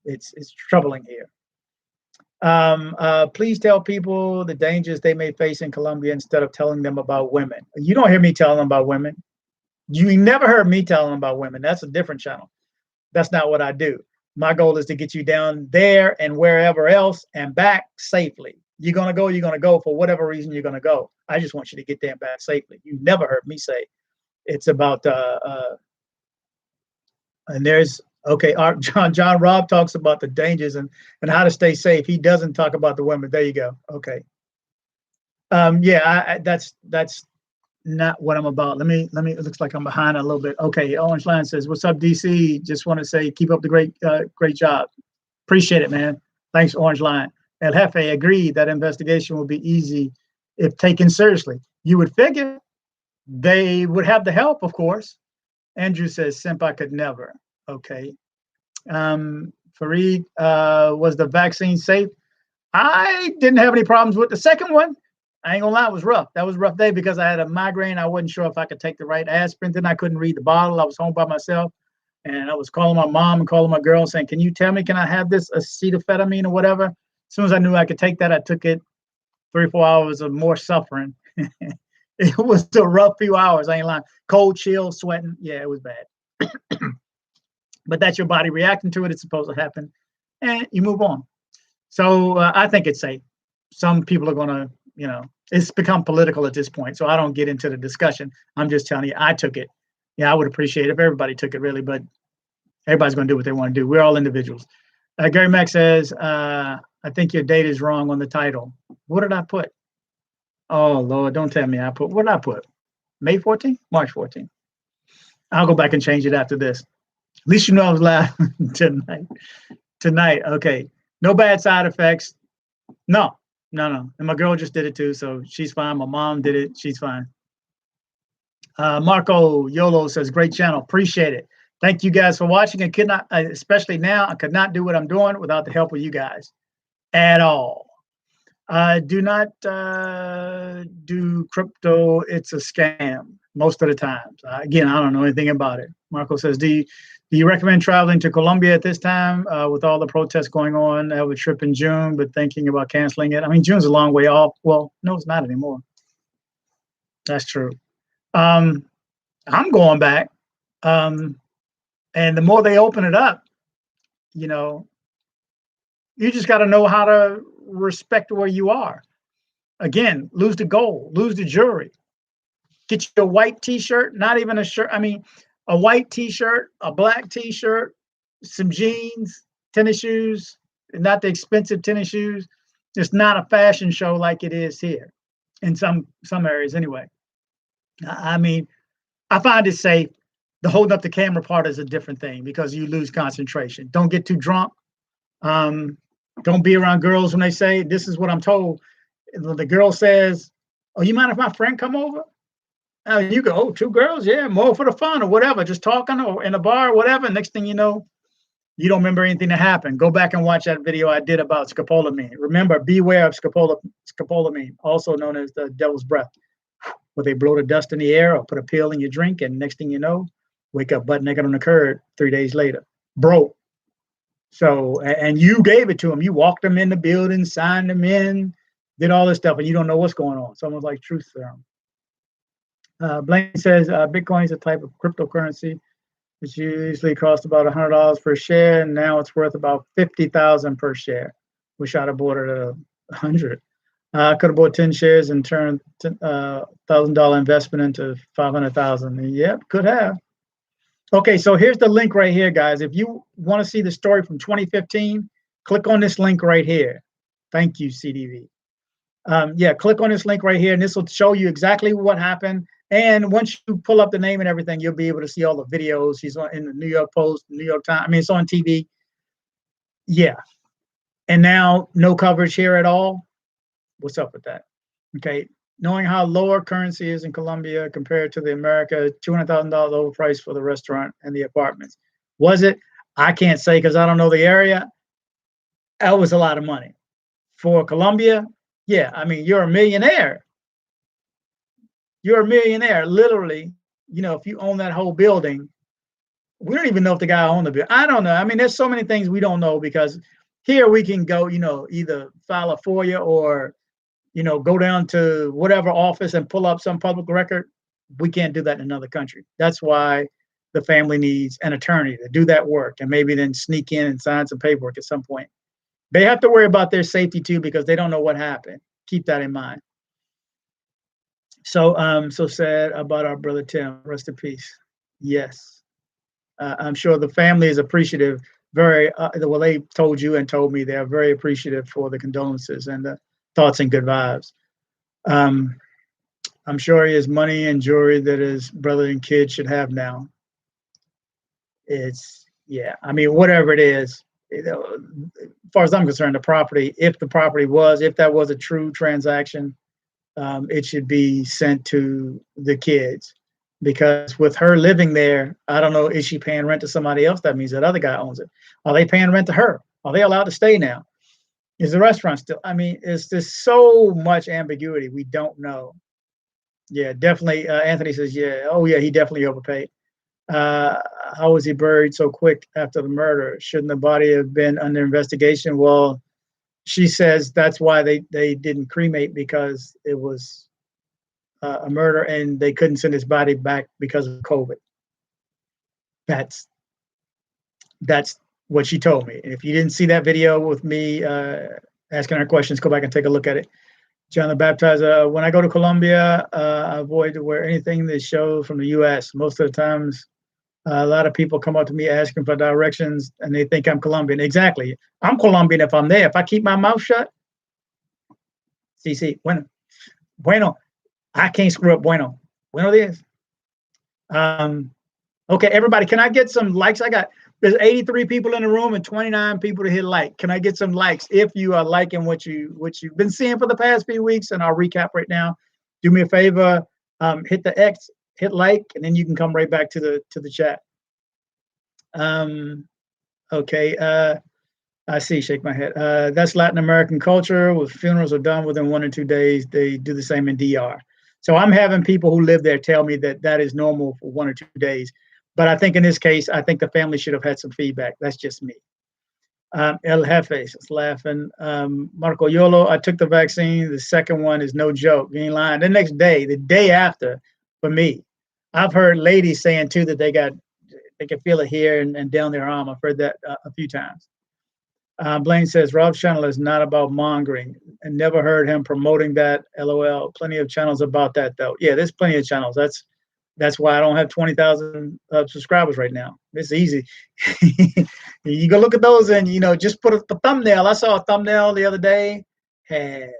It's troubling here. Please tell people the dangers they may face in Colombia instead of telling them about women. You don't hear me telling them about women. You never heard me telling them about women. That's a different channel. That's not what I do. My goal is to get you down there and wherever else and back safely. You're going to go for whatever reason you're going to go. I just want you to get there and back safely. You never heard me say it's about, and there's, okay, John Robb talks about the dangers and how to stay safe. He doesn't talk about the women. There you go. Okay. Yeah, that's not what I'm about. Let me, it looks like I'm behind a little bit. Okay. Orange Line says, what's up, DC? Just want to say, keep up the great job. Appreciate it, man. Thanks, Orange Line. El Jefe agreed that investigation will be easy if taken seriously. You would figure they would have the help, of course. Andrew says, Simp, I could never. Okay. Fareed, was the vaccine safe? I didn't have any problems with the second one. I ain't gonna lie, it was rough. That was a rough day because I had a migraine. I wasn't sure if I could take the right aspirin. Then I couldn't read the bottle. I was home by myself. And I was calling my mom and calling my girl saying, can you tell me, can I have this acetaminophen or whatever? As soon as I knew I could take that, I took it. 3 or 4 hours of more suffering. It was a rough few hours. I ain't lying. Cold, chill, sweating. Yeah, it was bad. But that's your body reacting to it. It's supposed to happen. And you move on. So I think it's safe. Some people are going to, it's become political at this point. So I don't get into the discussion. I'm just telling you, I took it. Yeah, I would appreciate it if everybody took it, really. But everybody's going to do what they want to do. We're all individuals. Gary Mack says, I think your date is wrong on the title. What did I put? Oh, Lord, don't tell me what did I put? May 14th? March 14th. I'll go back and change it after this. At least you know I was live tonight. Okay. No bad side effects. No. And my girl just did it too, so she's fine. My mom did it. She's fine. Marco Yolo says, great channel. Appreciate it. Thank you guys for watching. I could not, especially now, I could not do what I'm doing without the help of you guys at all. Do not do crypto. It's a scam most of the time. Again, I don't know anything about it. Marco says, do you recommend traveling to Colombia at this time with all the protests going on? I have a trip in June, but thinking about canceling it. I mean, June's a long way off. Well, no, it's not anymore. That's true. I'm going back. And the more they open it up, you just got to know how to respect where you are. Again, lose the goal, lose the jewelry. Get your white t-shirt, not even a shirt. I mean, a white t-shirt, a black t-shirt, some jeans, tennis shoes, not the expensive tennis shoes. It's not a fashion show like it is here in some areas anyway. I mean, I find it safe. The holding up the camera part is a different thing because you lose concentration. Don't get too drunk. Don't be around girls when they say, this is what I'm told. The girl says, oh, you mind if my friend come over? You go, oh, 2 girls? Yeah, more for the fun or whatever, just talking or in a bar or whatever. Next thing you know, you don't remember anything that happened. Go back and watch that video I did about scopolamine. Remember, beware of scopolamine, also known as the devil's breath, where they blow the dust in the air or put a pill in your drink, and next thing you know, wake up butt naked on the curb 3 days later, broke. So, and you gave it to them. You walked them in the building, signed them in, did all this stuff, and you don't know what's going on. Someone's like truth serum. Blaine says Bitcoin is a type of cryptocurrency. It's usually cost about $100 per share, and now it's worth about $50,000 per share. Wish I'd have bought it at 100. I could have bought 10 shares and turned $1,000 investment into 500,000. Yep, could have. Okay, so here's the link right here, guys. If you want to see the story from 2015, click on this link right here. Thank you, CDV. Yeah, click on this link right here, and this will show you exactly what happened And once you pull up the name and everything, you'll be able to see all the videos. He's on in the New York Post, New York Times. I mean, it's on TV. Yeah. And now no coverage here at all. What's up with that? Okay. Knowing how lower currency is in Colombia compared to the America, $200,000 overpriced for the restaurant and the apartments. Was it? I can't say because I don't know the area. That was a lot of money. For Colombia, yeah, I mean, you're a millionaire. You're a millionaire, literally. You know, if you own that whole building, we don't even know if the guy owned the building. I don't know. I mean, there's so many things we don't know because here we can go, you know, either file a FOIA or, you know, go down to whatever office and pull up some public record. We can't do that in another country. That's why the family needs an attorney to do that work and maybe then sneak in and sign some paperwork at some point. They have to worry about their safety too because they don't know what happened. Keep that in mind. So, so sad about our brother Tim. Rest in peace. Yes, I'm sure the family is appreciative. Very well. They told you and told me they are very appreciative for the condolences and the thoughts and good vibes. I'm sure he has money and jewelry that his brother and kids should have now. It's yeah. I mean, whatever it is. You know, as far as I'm concerned, the property, if that was a true transaction, it should be sent to the kids because with her living there, I don't know, is she paying rent to somebody else? That means that other guy owns it. Are they paying rent to her? Are they allowed to stay now? Is the restaurant still? I mean, it's just so much ambiguity. We don't know. Yeah, definitely. Anthony says, yeah. Oh, yeah, he definitely overpaid. How was he buried so quick after the murder? Shouldn't the body have been under investigation? Well, she says that's why they didn't cremate because it was a murder and they couldn't send his body back because of COVID. That's what she told me. And if you didn't see that video with me asking her questions, go back and take a look at it. John the Baptizer, when I go to Colombia, I avoid to wear anything that shows from the U.S. Most of the times, a lot of people come up to me asking for directions and they think I'm Colombian. Exactly. I'm Colombian if I'm there. If I keep my mouth shut, sí, bueno, I can't screw up bueno. Bueno dias. Okay, everybody, can I get some likes? There's 83 people in the room and 29 people to hit like. Can I get some likes if you are liking what you've been seeing for the past few weeks? And I'll recap right now. Do me a favor, hit the X, hit like, and then you can come right back to the chat. Okay, I see, shake my head. That's Latin American culture. With funerals are done within 1 or 2 days. They do the same in DR. So I'm having people who live there tell me that is normal for 1 or 2 days. But I think in this case, I think the family should have had some feedback. That's just me. El Jefe is laughing. Marco Yolo, I took the vaccine. The second one is no joke. You ain't lying. The next day, the day after, for me, I've heard ladies saying too that they can feel it here and down their arm. I've heard that a few times. Blaine says, Rob's channel is not about mongering and never heard him promoting that. LOL. Plenty of channels about that, though. Yeah, there's plenty of channels. That's why I don't have 20,000 subscribers right now. It's easy. You go look at those and, just put a thumbnail. I saw a thumbnail the other day, had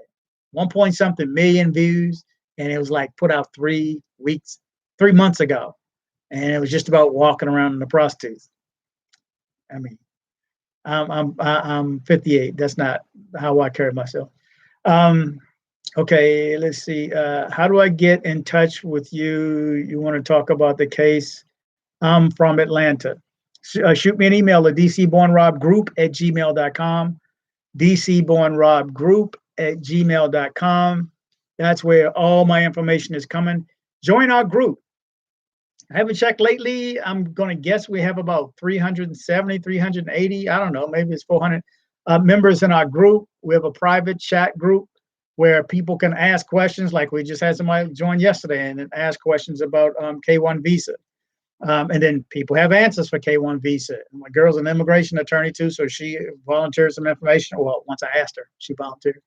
1 point something million views, and it was like put out 3 months ago. And it was just about walking around in the prostitutes. I mean, I'm 58. That's not how I carry myself. Okay, let's see. How do I get in touch with you? You want to talk about the case? I'm from Atlanta. Shoot me an email at dcbornrobgroup@gmail.com. dcbornrobgroup@gmail.com. That's where all my information is coming. Join our group. I haven't checked lately. I'm going to guess we have about 370, 380. I don't know. Maybe it's 400 members in our group. We have a private chat group where people can ask questions. Like we just had somebody join yesterday and ask questions about K-1 visa. And then people have answers for K-1 visa. And my girl's an immigration attorney too, so she volunteered some information. Well, once I asked her, she volunteered.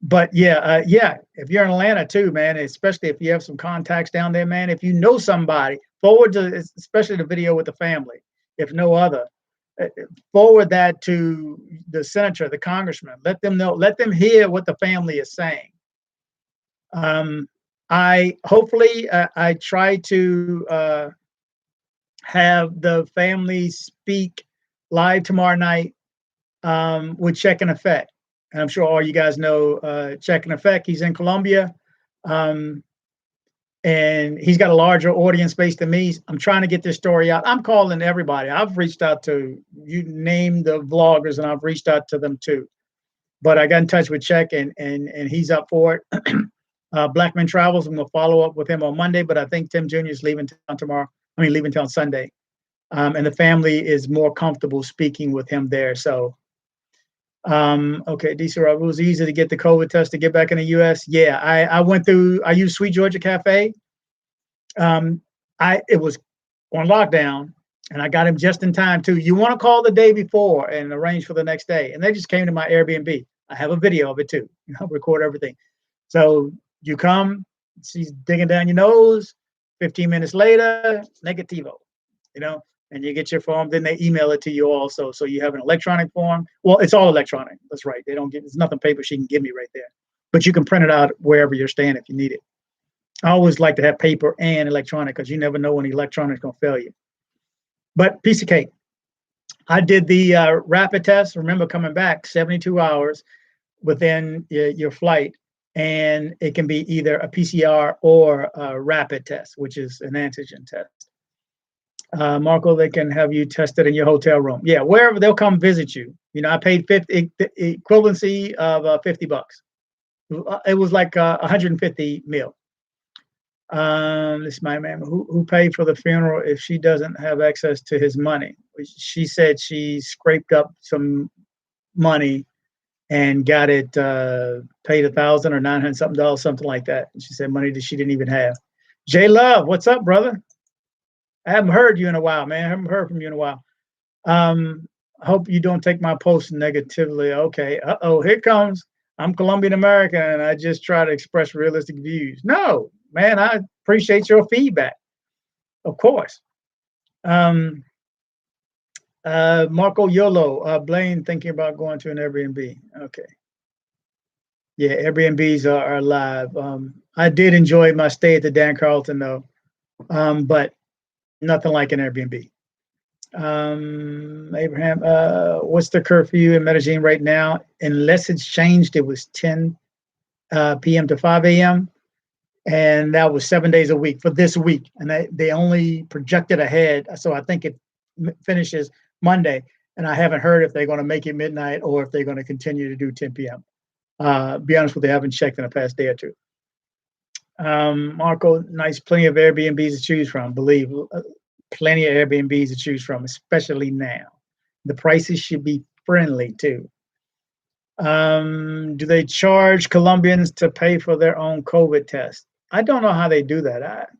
But yeah, if you're in Atlanta too, man, especially if you have some contacts down there, man, if you know somebody, forward to, especially the video with the family, if no other, forward that to the senator, the congressman. Let them know, let them hear what the family is saying. I hopefully I try to have the family speak live tomorrow night with Check and Effect. And I'm sure all you guys know Check and Effect. He's in Colombia. Um, and he's got a larger audience base than me. I'm trying to get this story out. I'm calling everybody. I've reached out to, you name the vloggers, and I've reached out to them too. But I got in touch with Check, and he's up for it. Blackman Travels, I'm gonna follow up with him on Monday, but I think Tim Jr. is leaving town tomorrow. I mean, leaving town Sunday. And the family is more comfortable speaking with him there. So, okay, DC Rob, it was easy to get the COVID test to get back in the US. Yeah, I went through, I used Sweet Georgia Cafe. It was on lockdown, and I got him just in time too. You want to call the day before and arrange for the next day. And they just came to my Airbnb. I have a video of it too. I'll record everything. So you come, she's digging down your nose. 15 minutes later, negativo, and you get your form. Then they email it to you also. So you have an electronic form. Well, it's all electronic. That's right. They don't get, there's nothing paper she can give me right there. But you can print it out wherever you're staying if you need it. I always like to have paper and electronic because you never know when electronic is going to fail you. But piece of cake. I did the rapid test. Remember, coming back 72 hours within your flight. And it can be either a PCR or a rapid test, which is an antigen test. Marco, they can have you tested in your hotel room. Yeah, wherever, they'll come visit you. I paid equivalency of $50. It was like 150 mil. This is my man who paid for the funeral if she doesn't have access to his money. She said she scraped up some money and got it paid $1,000 or $900 something, something like that. And she said money that she didn't even have. J Love, what's up, brother? I haven't heard you in a while, man. I haven't heard from you in a while. I hope you don't take my post negatively. Okay. Uh-oh, here comes. I'm Colombian American, and I just try to express realistic views. No, man, I appreciate your feedback. Of course. Marco Yolo, Blaine thinking about going to an Airbnb. Okay. Yeah, Airbnbs are live. I did enjoy my stay at the Dan Carlton though, but nothing like an Airbnb. Abraham, what's the curfew in Medellin right now? Unless it's changed, it was 10 p.m. to 5 a.m. And that was 7 days a week for this week. And they only projected ahead. So I think it finishes Monday. And I haven't heard if they're going to make it midnight or if they're going to continue to do 10 p.m. Be honest with you, I haven't checked in the past day or two. Marco, nice, plenty of Airbnbs to choose from. Believe plenty of Airbnbs to choose from, especially now. The prices should be friendly too. Do they charge Colombians to pay for their own COVID test? I don't know how they do that.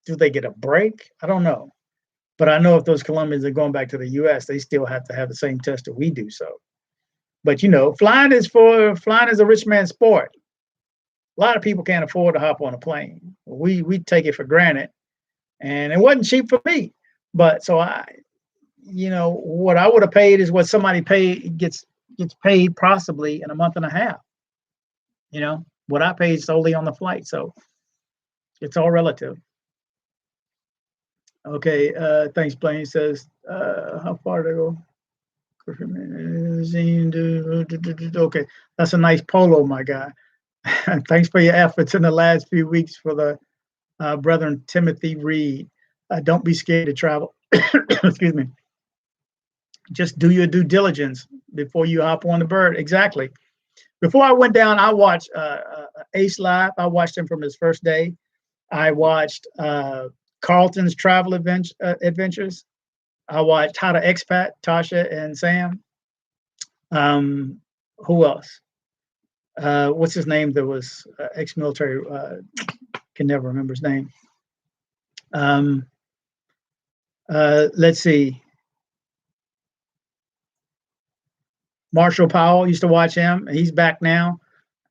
Do they get a break? I don't know. But I know if those Colombians are going back to the U.S., they still have to have the same test that we do. So, but flying is a rich man's sport. A lot of people can't afford to hop on a plane. We take it for granted, and it wasn't cheap for me. But so what I would have paid is what somebody gets paid possibly in a month and a half. What I paid solely on the flight. So it's all relative. Okay, thanks, Blaine. Says, how far to go? Okay, that's a nice polo, my guy. Thanks for your efforts in the last few weeks for the brethren Timothy Reed. Don't be scared to travel. Excuse me. Just do your due diligence before you hop on the bird. Exactly. Before I went down, I watched Ace Live. I watched him from his first day. I watched Carlton's travel adventures. I watched How to Expat, Tasha and Sam. Who else? What's his name? There was ex-military. Can never remember his name. Let's see. Marshall Powell, used to watch him. He's back now.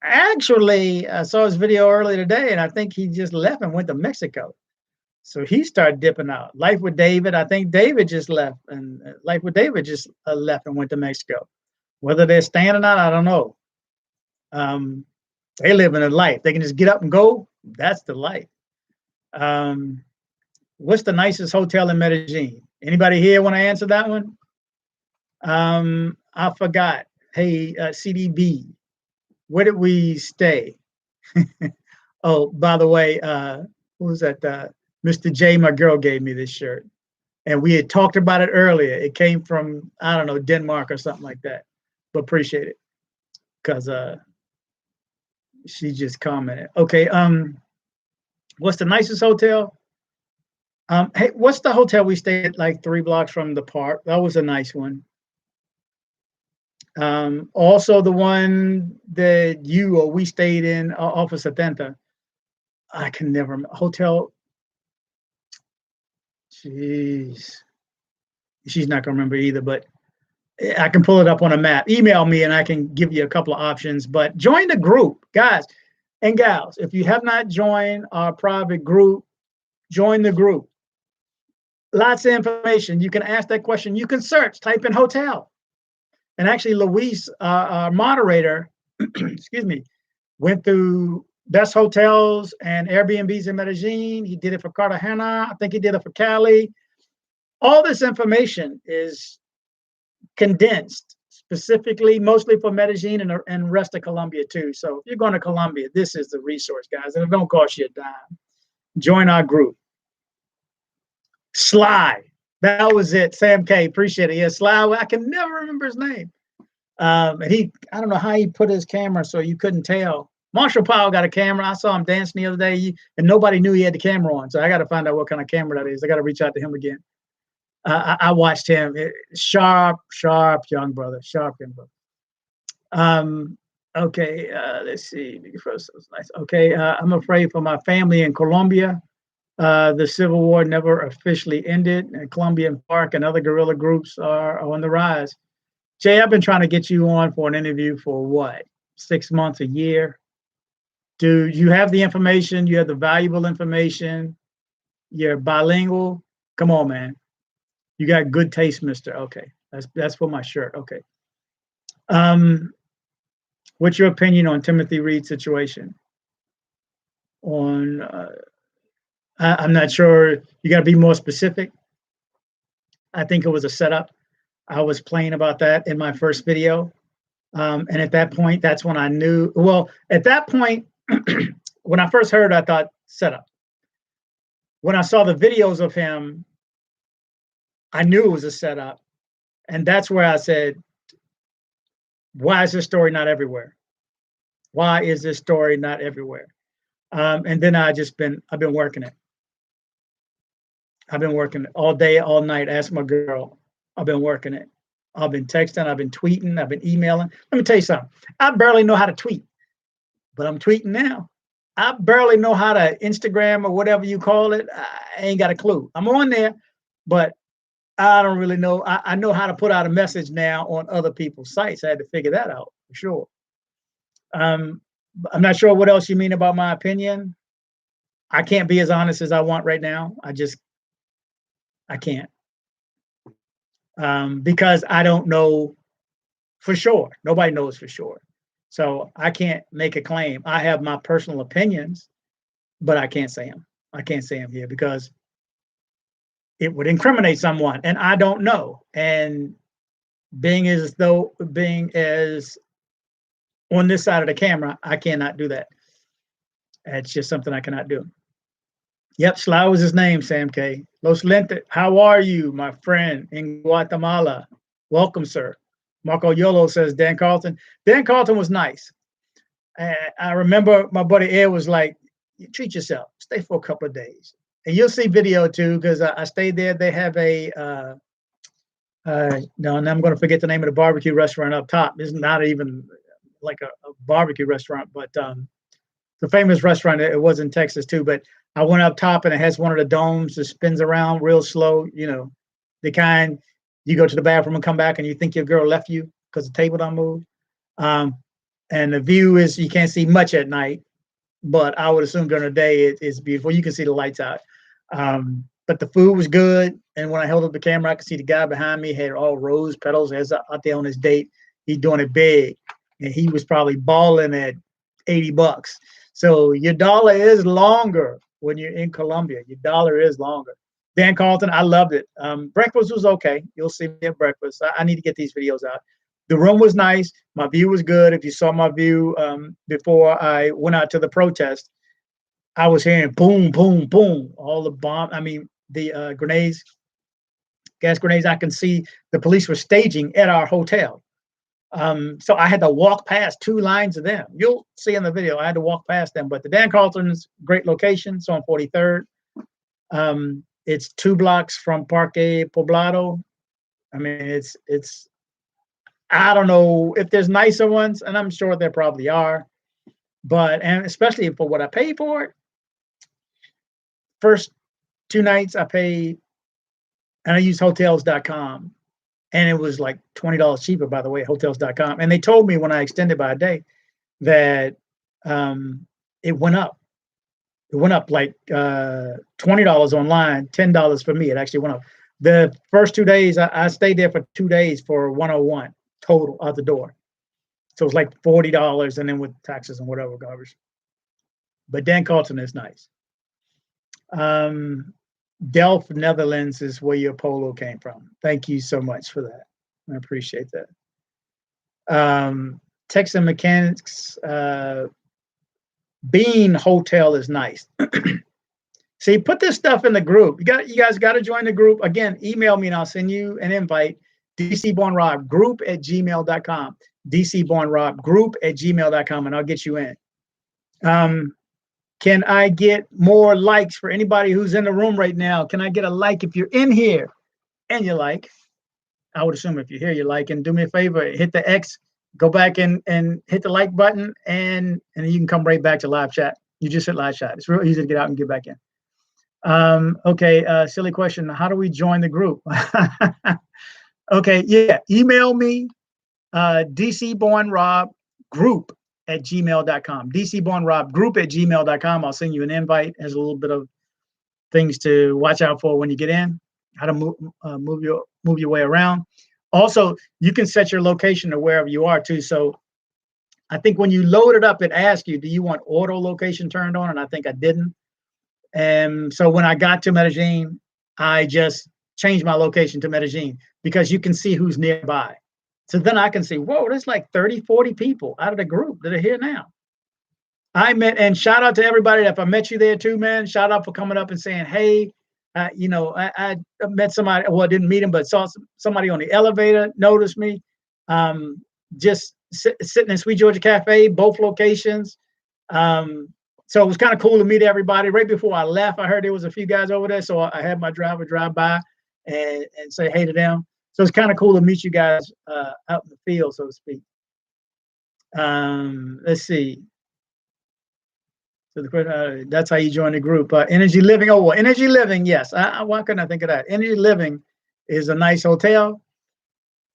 Actually, I saw his video earlier today, and I think he just left and went to Mexico. So he started dipping out. Life with David, I think David just left, and Life with David just left and went to Mexico. Whether they're staying or not, I don't know. They live in a life. They can just get up and go That's the life. What's the nicest hotel in Medellin? Anybody here want to answer that one? I forgot. Hey, CDB, where did we stay? Oh, by the way, who was that? Mr. J, my girl, gave me this shirt. And we had talked about it earlier. It came from, I don't know, Denmark or something like that. But appreciate it. Because she just commented. Okay, what's the nicest hotel? Hey, what's the hotel we stayed at like 3 blocks from the park? That was a nice one. Also the one that you or we stayed in off of 70. I can never hotel. Jeez, she's not gonna remember either, but I can pull it up on a map. Email me and I can give you a couple of options. But join the group, guys and gals. If you have not joined our private group, join the group. Lots of information. You can ask that question. You can search, type in hotel. And actually, Luis, our moderator, excuse me, went through best hotels and Airbnbs in Medellin. He did it for Cartagena. I think he did it for Cali. All this information is condensed specifically, mostly for Medellin and rest of Colombia too. So if you're going to Colombia, this is the resource, guys, and it don't cost you a dime. Join our group. Sly, that was it. Sam K, appreciate it. Yeah, Sly, I can never remember his name. And I don't know how he put his camera so you couldn't tell. Marshall Powell got a camera. I saw him dancing the other day, and nobody knew he had the camera on. So I got to find out what kind of camera that is. I got to reach out to him again. I watched him. Sharp young brother. Sharp young brother. Okay, let's see. First, it was nice. Okay, I'm afraid for my family in Colombia. The Civil War never officially ended, and Colombian FARC and other guerrilla groups are on the rise. Jay, I've been trying to get you on for an interview for what, 6 months, a year? Dude, you have the information. You have the valuable information. You're bilingual. Come on, man. You got good taste, mister. Okay, that's for my shirt. Okay. What's your opinion on Timothy Reed's situation? I'm not sure. You got to be more specific. I think it was a setup. I was playing about that in my first video. And at that point, that's when I knew. Well, at that point, when I first heard, I thought setup. When I saw the videos of him, I knew it was a setup. And that's where I said, why is this story not everywhere? Why is this story not everywhere? And then I've been working it. I've been working it all day, all night. Ask my girl. I've been working it. I've been texting, I've been tweeting, I've been emailing. Let me tell you something. I barely know how to tweet, but I'm tweeting now. I barely know how to Instagram or whatever you call it. I ain't got a clue. I'm on there, but I don't really know. I know how to put out a message now on other people's sites. I had to figure that out for sure. I'm not sure what else you mean about my opinion. I can't be as honest as I want right now. I can't. Because I don't know for sure. Nobody knows for sure. So I can't make a claim. I have my personal opinions, but I can't say them. I can't say them here because it would incriminate someone, and I don't know. And being as on this side of the camera, I cannot do that. It's just something I cannot do. Yep, Sly was his name, Sam K. Los Lentes, how are you, my friend in Guatemala? Welcome, sir. Marco Yolo says Dan Carlton. Dan Carlton was nice. I remember my buddy Ed was like, treat yourself, stay for a couple of days. And you'll see video too, because I stayed there. They have no, and I'm going to forget the name of the barbecue restaurant up top. It's not even like a barbecue restaurant, but the famous restaurant, it was in Texas too, but I went up top and it has one of the domes that spins around real slow, you know, the kind you go to the bathroom and come back and you think your girl left you because the table don't move. And the view is, you can't see much at night, but I would assume during the day it's beautiful. You can see the lights out. But the food was good. And when I held up the camera, I could see the guy behind me had all rose petals. He was out there on his date. He's doing it big. And he was probably balling at $80. So your dollar is longer when you're in Colombia. Your dollar is longer. Dan Carlton, I loved it. Breakfast was okay. You'll see me at breakfast. I need to get these videos out. The room was nice. My view was good. If you saw my view before I went out to the protest, I was hearing boom, boom, boom, all the bomb. I mean, the grenades, gas grenades. I can see the police were staging at our hotel. So I had to walk past 2 lines of them. You'll see in the video, I had to walk past them. But the Dan Carlton's great location. So on 43rd. It's 2 blocks from Parque Poblado. I mean, it's. I don't know if there's nicer ones, and I'm sure there probably are. But and especially for what I paid for it. First 2 nights I paid, and I used hotels.com, and it was like $20 cheaper, by the way, hotels.com. And they told me when I extended by a day that it went up. It went up like $20 online, $10 for me. It actually went up. The first 2 days, I stayed there for 2 days for 101 total out the door. So it was like $40, and then with taxes and whatever garbage. But Dan Carlton is nice. Delft, Netherlands is where your polo came from. Thank you so much for that. I appreciate that. Texas Mechanics, Bean Hotel is nice. See, put this stuff in the group. You guys got to join the group. Again, email me and I'll send you an invite. dcbornrobgroup@gmail.com. dcbornrobgroup@gmail.com, and I'll get you in. Can I get more likes for anybody who's in the room right now? Can I get a like if you're in here and you like? I would assume if you're here, you like. And do me a favor, hit the X, go back and hit the like button, and you can come right back to live chat. You just hit live chat. It's real easy to get out and get back in. Okay, silly question. How do we join the group? Okay, yeah, email me, dcbornrobgroup@gmail.com. dcbornrobgroup@gmail.com. I'll send you an invite. Has a little bit of things to watch out for when you get in, how to move your way around. Also, you can set your location to wherever you are too. So I think when you load it up, it asks you, do you want auto location turned on? And I think I didn't. And so when I got to Medellin, I just changed my location to Medellin because you can see who's nearby. So then I can see, whoa, there's like 30, 40 people out of the group that are here now. And shout out to everybody. If I met you there too, man, shout out for coming up and saying, hey, you know, I met somebody, well, I didn't meet him, but saw somebody on the elevator, noticed me, just sitting in Sweet Georgia Cafe, both locations. So it was kind of cool to meet everybody. Right before I left, I heard there was a few guys over there. So I had my driver drive by and say hey to them. So it's kind of cool to meet you guys out in the field, so to speak. Let's see. So that's how you join the group. Energy Living. Oh, well, Energy Living. Yes. Why couldn't I think of that? Energy Living is a nice hotel,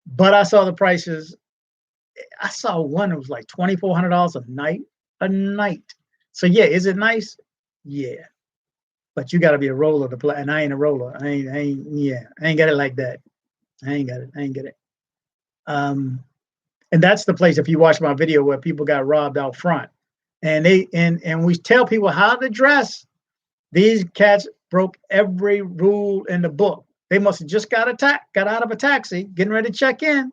but I saw the prices. I saw one that was like $2,400 a night. A night. So yeah, is it nice? Yeah, but you got to be a roller to play, and I ain't a roller. I ain't got it like that. I ain't got it. And that's the place. If you watch my video where people got robbed out front, and we tell people how to dress. These cats broke every rule in the book. They must have just got out of a taxi, getting ready to check in.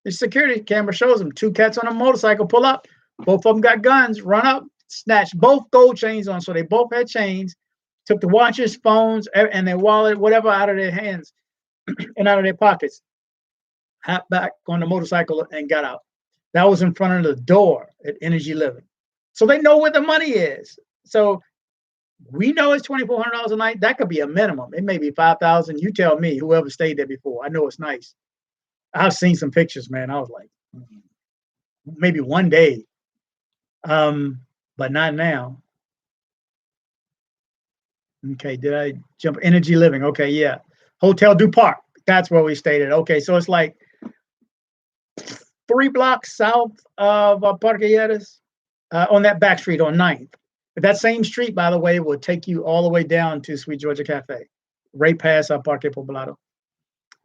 The security camera shows them 2 cats on a motorcycle pull up. Both of them got guns, run up, snatched both gold chains on. So they both had chains, took the watches, phones, and their wallet, whatever, out of their hands and out of their pockets. Hopped back on the motorcycle and got out. That was in front of the door at Energy Living. So they know where the money is. So we know it's $2,400 a night. That could be a minimum. It may be $5,000. You tell me, whoever stayed there before. I know it's nice. I've seen some pictures, man. I was like, maybe one day. But not now. Okay, did I jump? Energy Living. Okay, yeah. Hotel du Parc. That's where we stayed at. Okay, so it's like 3 blocks south of Parques, on that back street on 9th. But that same street, by the way, will take you all the way down to Sweet Georgia Cafe, right past Parque Poblado.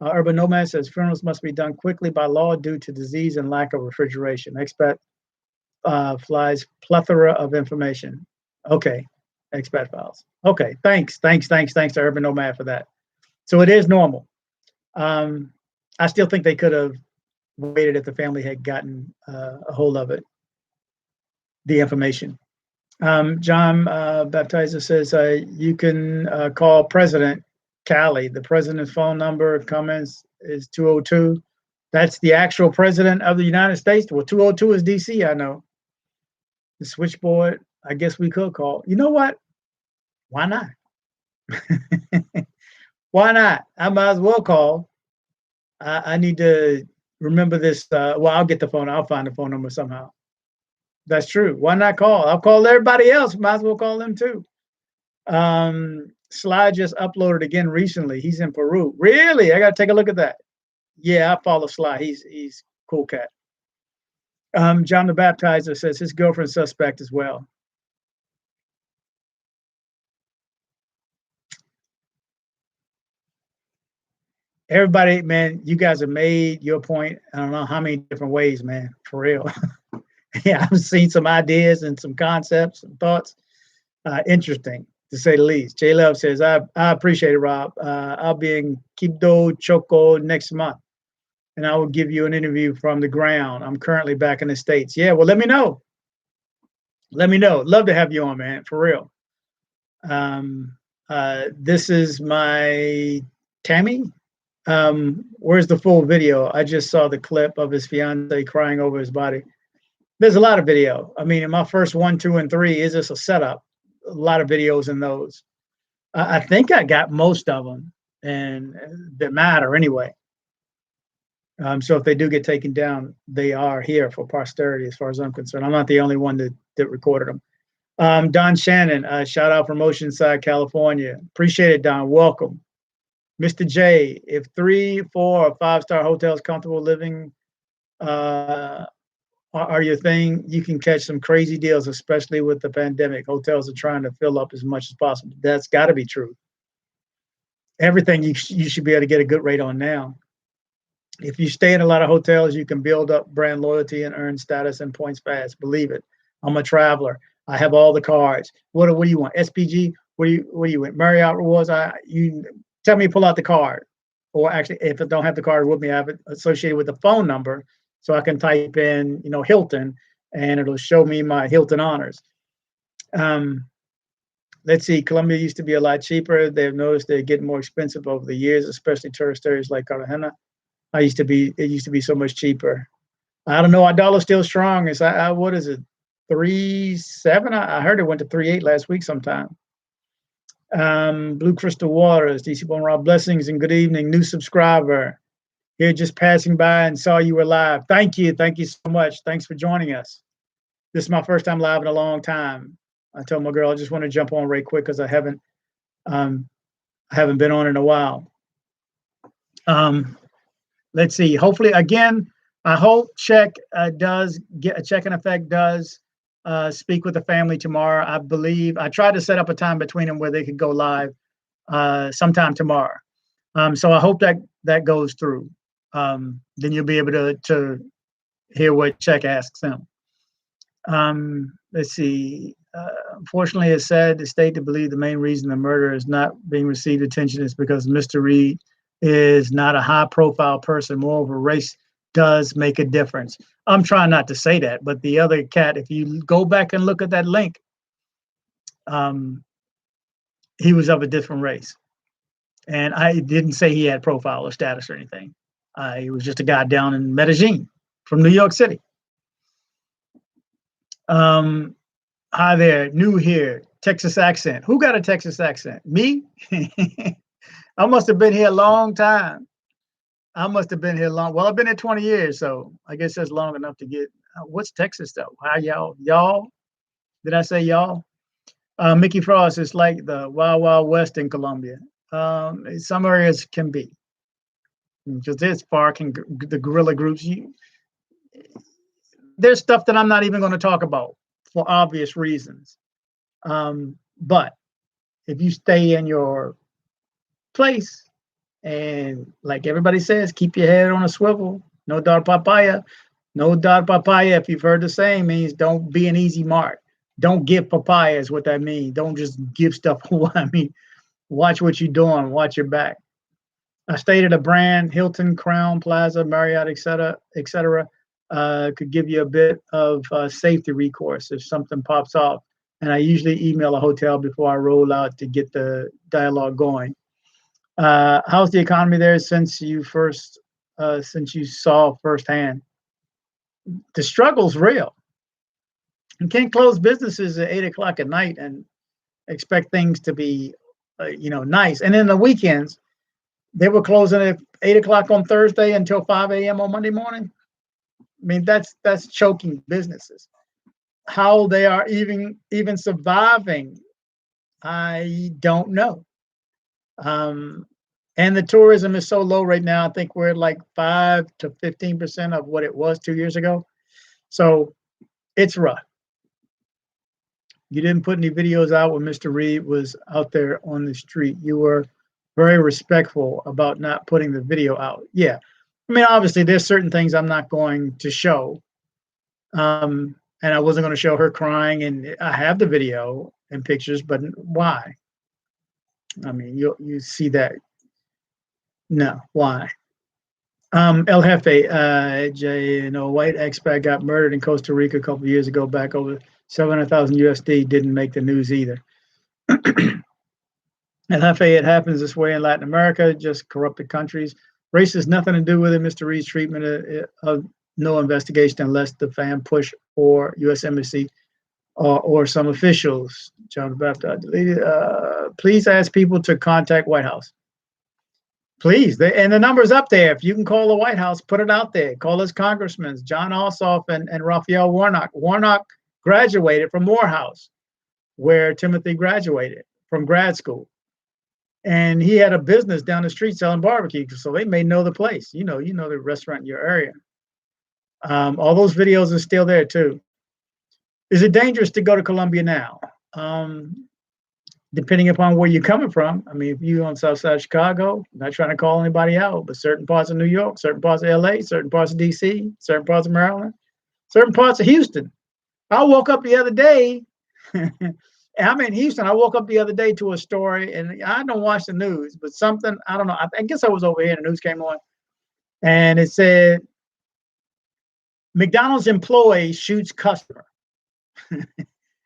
Urban Nomad says funerals must be done quickly by law due to disease and lack of refrigeration. Expat flies plethora of information. Okay, expat files. Okay, thanks to Urban Nomad for that. So it is normal. I still think they could have waited if the family had gotten a hold of it, the information. John Baptizer says you can call President Cali. The president's phone number comments is 202. That's the actual president of the United States. Well, 202 is DC, I know. The switchboard, I guess we could call. You know what? Why not? Why not? I might as well call. I need to remember this. Well, I'll get the phone. I'll find the phone number somehow. That's true. Why not call? I'll call everybody else. Might as well call them too. Sly just uploaded again recently. He's in Peru. Really? I got to take a look at that. Yeah, I follow Sly. He's cool cat. John the Baptizer says his girlfriend's suspect as well. Everybody, man, you guys have made your point. I don't know how many different ways, man, for real. Yeah, I've seen some ideas and some concepts and thoughts. Interesting, to say the least. J Love says, I appreciate it, Rob. I'll be in Quibdó, Choco next month, and I will give you an interview from the ground. I'm currently back in the States. Yeah, well, let me know. Let me know. Love to have you on, man, for real. This is my Tammy. Where's the full video? I just saw the clip of his fiance crying over his body. There's a lot of video. I mean, in my first 1, 2, and 3 is just a setup. A lot of videos in those. I think I got most of them, and that matter anyway. So if they do get taken down, they are here for posterity, as far as I'm concerned. I'm not the only one that recorded them. Don Shannon, shout out from Oceanside, California. Appreciate it, Don. Welcome. Mr. J, if 3, 4, or 5-star hotels comfortable living are your thing, you can catch some crazy deals, especially with the pandemic. Hotels are trying to fill up as much as possible. That's got to be true. Everything you should be able to get a good rate on now. If you stay in a lot of hotels, you can build up brand loyalty and earn status and points fast. Believe it. I'm a traveler. I have all the cards. What do you want? SPG? What do you want? Marriott Rewards? You tell me to pull out the card. Or actually, if I don't have the card with me, I have it associated with the phone number, so I can type in, Hilton, and it'll show me my Hilton honors. Let's see. Colombia used to be a lot cheaper. They've noticed they're getting more expensive over the years, especially tourist areas like Cartagena. It used to be so much cheaper. I don't know. Our dollar's still strong. It's what is it? 3.7. I heard it went to 3.8 last week sometime. Blue Crystal Waters, DC Bone Rob, blessings and good evening. New subscriber here, just passing by and saw you were live. Thank you so much. Thanks for joining us. This is my first time live in a long time. I told my girl I just want to jump on right quick because I haven't been on in a while. Let's see. Hopefully, again, I hope Check does get a Check in Effect does speak with the family tomorrow. I believe I tried to set up a time between them where they could go live sometime tomorrow. So I hope that goes through. Then you'll be able to hear what Check asks them. Let's see. Unfortunately, it's sad to state to believe the main reason the murder is not being received attention is because Mr. Reed is not a high-profile person. Moreover, race does make a difference. I'm trying not to say that, but the other cat, if you go back and look at that link, he was of a different race. And I didn't say he had profile or status or anything. He was just a guy down in Medellin from New York City. Hi there, new here, Texas accent. Who got a Texas accent? Me? I must have been here a long time. Well, I've been here 20 years, so I guess that's long enough to get, what's Texas though? How y'all? Did I say y'all? Mickey Frost is like the Wild Wild West in Colombia. Some areas can be. Because this far the guerrilla groups, there's stuff that I'm not even going to talk about for obvious reasons. But if you stay in your place and, like everybody says, keep your head on a swivel, no dark papaya, No doubt papaya, if you've heard the saying, means don't be an easy mark. Don't give papaya is what that means. Don't just give stuff away. I mean, watch what you're doing. Watch your back. I stayed at a brand, Hilton, Crown Plaza, Marriott, et cetera, could give you a bit of safety recourse if something pops off. And I usually email a hotel before I roll out to get the dialogue going. How's the economy there since you saw firsthand? The struggle's real. You can't close businesses at 8 o'clock at night and expect things to be, nice. And in the weekends, they were closing at 8 o'clock on Thursday until 5 a.m. on Monday morning. I mean, that's choking businesses. How they are even surviving, I don't know. And the tourism is so low right now. I think we're at like 5 to 15% of what it was 2 years ago. So it's rough. You didn't put any videos out when Mr. Reed was out there on the street. You were very respectful about not putting the video out. Yeah. I mean, obviously, there's certain things I'm not going to show. And I wasn't going to show her crying. And I have the video and pictures, but why? I mean, you see that. No, why? El Jefe, white expat got murdered in Costa Rica a couple of years ago, back over 700,000 USD, didn't make the news either. El Jefe, it happens this way in Latin America, just corrupted countries. Race has nothing to do with it. Mr. Reed's treatment of no investigation unless the fam push or U.S. Embassy or some officials. John Baptist deleted. Please ask people to contact White House. Please, and the number's up there. If you can call the White House, put it out there. Call us congressmen, John Ossoff and Raphael Warnock. Warnock graduated from Morehouse, where Timothy graduated from grad school. And he had a business down the street selling barbecue, so they may know the place. You know the restaurant in your area. All those videos are still there too. Is it dangerous to go to Colombia now? Depending upon where you're coming from. I mean, if you're on South Side of Chicago, I'm not trying to call anybody out, but certain parts of New York, certain parts of LA, certain parts of DC, certain parts of Maryland, certain parts of Houston. I woke up the other day. I'm in Houston. I woke up the other day to a story, and I don't watch the news, but something, I don't know. I guess I was over here and the news came on, and it said, McDonald's employee shoots customer.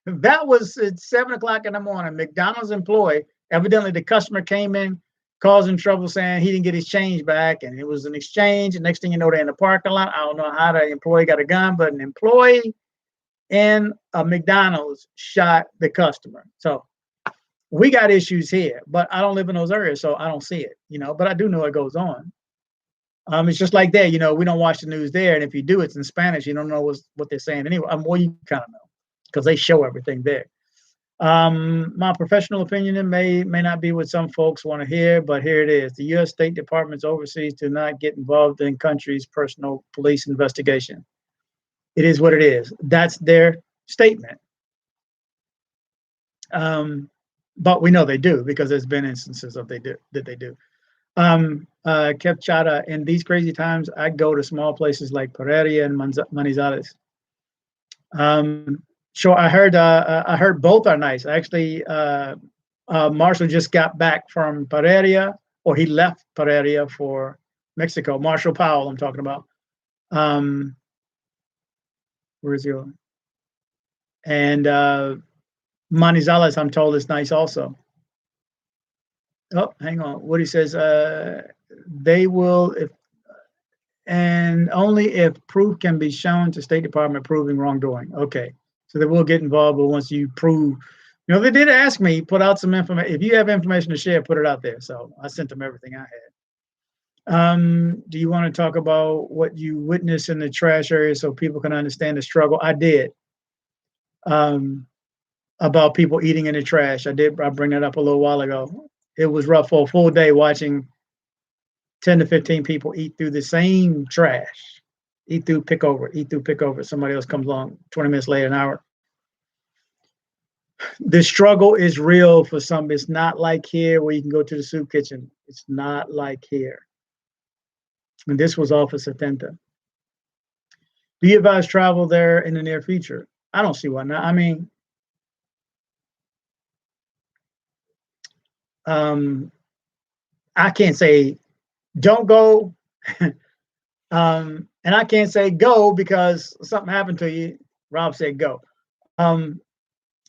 That was at 7 o'clock in the morning. McDonald's employee, evidently the customer came in, causing trouble, saying he didn't get his change back, and it was an exchange. And next thing you know, they're in the parking lot. I don't know how the employee got a gun, but an employee in a McDonald's shot the customer. So we got issues here, but I don't live in those areas, so I don't see it, but I do know it goes on. It's just like there, we don't watch the news there. And if you do, it's in Spanish. You don't know what they're saying anyway. Well, you kind of know because they show everything there. My professional opinion may not be what some folks want to hear, but here it is. The U.S. State Department's overseas do not get involved in countries' personal police investigation. It is what it is. That's their statement. But we know they do because there's been instances that they do. Kepchada, in these crazy times, I go to small places like Pereira and Manizales. Sure, I heard both are nice. Actually, Marshall just got back from Pereira, or he left Pereira for Mexico. Marshall Powell, I'm talking about. Where is he going? And Manizales, I'm told, is nice also. Oh, hang on. What he says, they will, if and only if proof can be shown to State Department proving wrongdoing. Okay, so they will get involved, but once you prove, they did ask me, put out some information. If you have information to share, put it out there. So I sent them everything I had. Do you want to talk about what you witnessed in the trash area so people can understand the struggle? I did. About people eating in the trash. I bring that up a little while ago. It was rough for a full day watching 10 to 15 people eat through the same trash, eat through, pick over. Somebody else comes along 20 minutes later, an hour. The struggle is real for some. It's not like here where you can go to the soup kitchen. It's not like here. And this was off of 70. Do you advise travel there in the near future? I don't see why not. I mean, I can't say don't go, and I can't say go because something happened to you. Rob said go.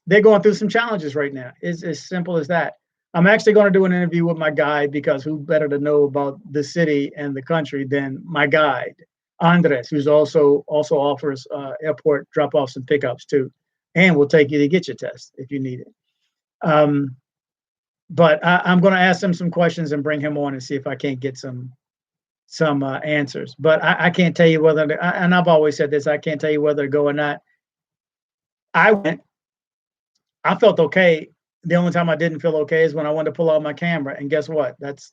They're going through some challenges right now. It's as simple as that. I'm actually going to do an interview with my guide because who better to know about the city and the country than my guide, Andres, who's also offers airport drop-offs and pickups too, and will take you to get your test if you need it. But I'm going to ask him some questions and bring him on and see if I can't get some answers. But I can't tell you whether to, and I've always said this, I can't tell you whether to go or not. I went. I felt okay. The only time I didn't feel okay is when I wanted to pull out my camera. And guess what? That's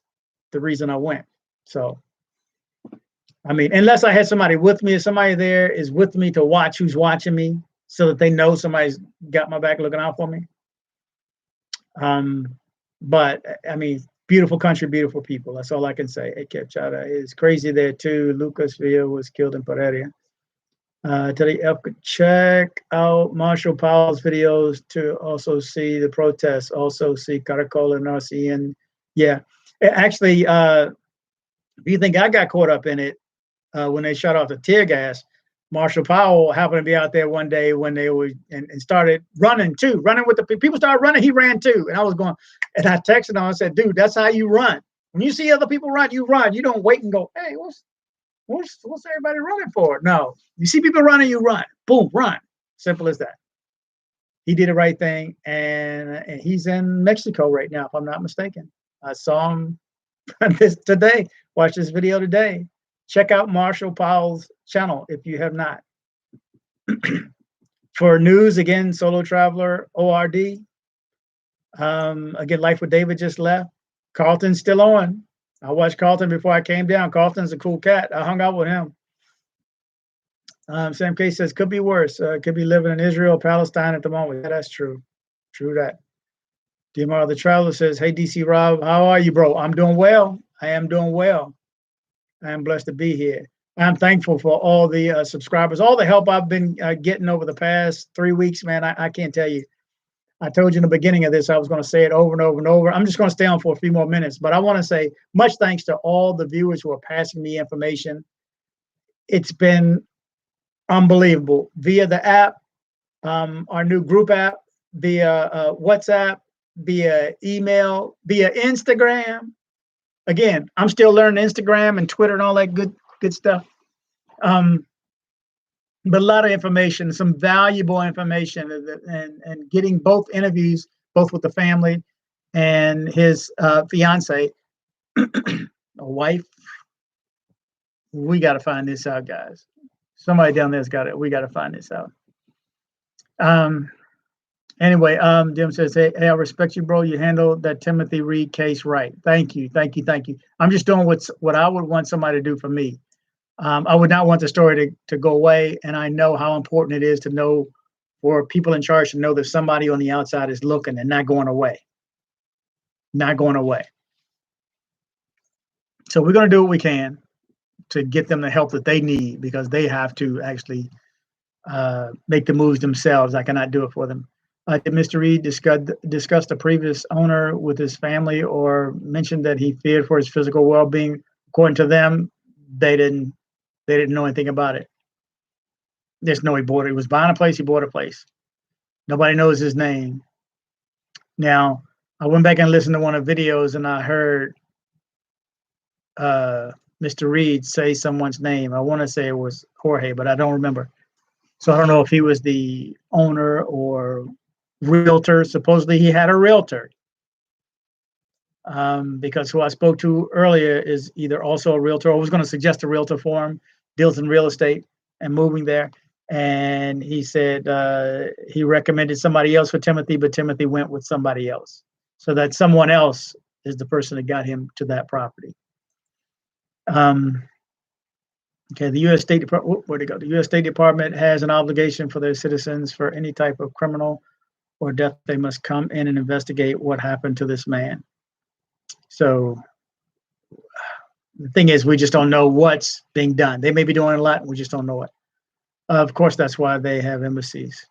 the reason I went. So, I mean, unless I had somebody with me, if somebody there is with me to watch who's watching me so that they know somebody's got my back looking out for me. But I mean, beautiful country, beautiful people. That's all I can say. Chada is crazy there too. Lucas Villa was killed in Pereira. Today, check out Marshall Powell's videos to also see the protests, also see Caracol and RCN. Yeah, actually, if you think I got caught up in it when they shut off the tear gas, Marshall Powell happened to be out there one day when they were and started running too, running with the people started running. He ran too, and I was going, and I texted him. I said, "Dude, that's how you run. When you see other people run, you run. You don't wait and go, hey, what's everybody running for? No, you see people running, you run. Boom, run. Simple as that." He did the right thing, and he's in Mexico right now, if I'm not mistaken. I saw him today. Watch this video today. Check out Marshall Powell's channel if you have not. For news, again, Solo Traveler ORD. Again, Life with David just left. Carlton's still on. I watched Carlton before I came down. Carlton's a cool cat. I hung out with him. Sam K says, could be worse. Could be living in Israel, Palestine at the moment. Yeah, that's true. True that. DMR the Traveler says, hey, DC Rob, how are you, bro? I'm doing well. I am doing well. I am blessed to be here. I'm thankful for all the subscribers, all the help I've been getting over the past 3 weeks, man. I can't tell you. I told you in the beginning of this, I was going to say it over and over and over. I'm just going to stay on for a few more minutes, but I want to say much thanks to all the viewers who are passing me information. It's been unbelievable via the app, our new group app, via WhatsApp, via email, via Instagram. Again, I'm still learning Instagram and Twitter and all that good stuff. But a lot of information, some valuable information, and getting both interviews, both with the family and his fiance, wife. We got to find this out, guys. Somebody down there's got it. We got to find this out. Anyway, Jim says, hey, I respect you, bro. You handled that Timothy Reed case right. Thank you. I'm just doing what I would want somebody to do for me. I would not want the story to go away, and I know how important it is to know, for people in charge to know that somebody on the outside is looking and not going away. Not going away. So we're going to do what we can to get them the help that they need, because they have to actually make the moves themselves. I cannot do it for them. Did Mr. Reed discuss the previous owner with his family, or mentioned that he feared for his physical well-being? According to them, they didn't know anything about it. Just know he was buying a place, he bought a place. Nobody knows his name. Now, I went back and listened to one of the videos, and I heard Mr. Reed say someone's name. I want to say it was Jorge, but I don't remember. So I don't know if he was the owner or realtor. Supposedly he had a realtor, because who I spoke to earlier is either also a realtor, or was going to suggest a realtor for him, deals in real estate and moving there. And he said he recommended somebody else for Timothy, but Timothy went with somebody else. So that someone else is the person that got him to that property. Okay, the U.S. State Department, where'd it go? The U.S. State Department has an obligation for their citizens for any type of criminal or death. They must come in and investigate what happened to this man. So the thing is, we just don't know what's being done. They may be doing a lot, we just don't know it. Of course, that's why they have embassies.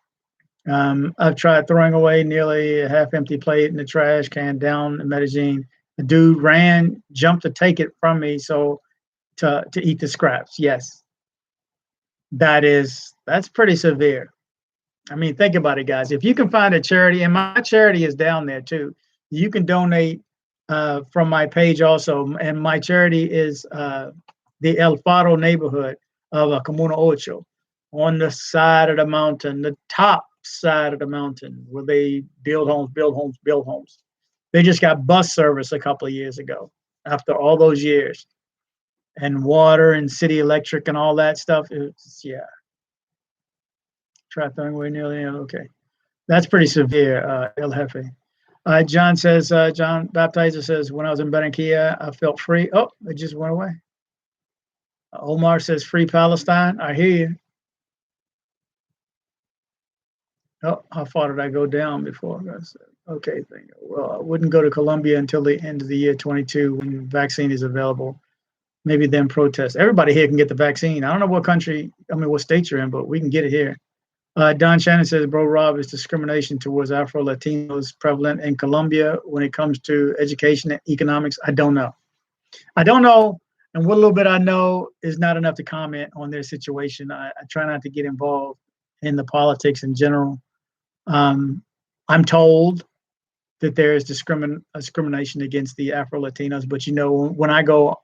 I've tried throwing away nearly a half-empty plate in the trash can down in Medellin. A dude jumped to take it from me, so to eat the scraps. Yes, that's pretty severe. I mean, think about it, guys. If you can find a charity, and my charity is down there too, you can donate from my page also. And my charity is the El Faro neighborhood of Comuna Ocho, on the side of the mountain, the top side of the mountain, where they build homes, build homes, build homes. They just got bus service a couple of years ago after all those years, and water and city electric and all that stuff. Yeah. Try throwing away nearly, okay. That's pretty severe, El Jefe. John says, John Baptizer says, when I was in Barranquilla, I felt free. Oh, it just went away. Omar says, free Palestine. I hear you. Oh, how far did I go down before? Okay, well, I wouldn't go to Colombia until the end of the year 22 when vaccine is available. Maybe then protest. Everybody here can get the vaccine. I don't know what country, what state you're in, but we can get it here. Don Shannon says, bro, Rob, is discrimination towards Afro-Latinos prevalent in Colombia when it comes to education and economics? I don't know. And what little bit I know is not enough to comment on their situation. I try not to get involved in the politics in general. I'm told that there is discrimination against the Afro-Latinos, but when I go,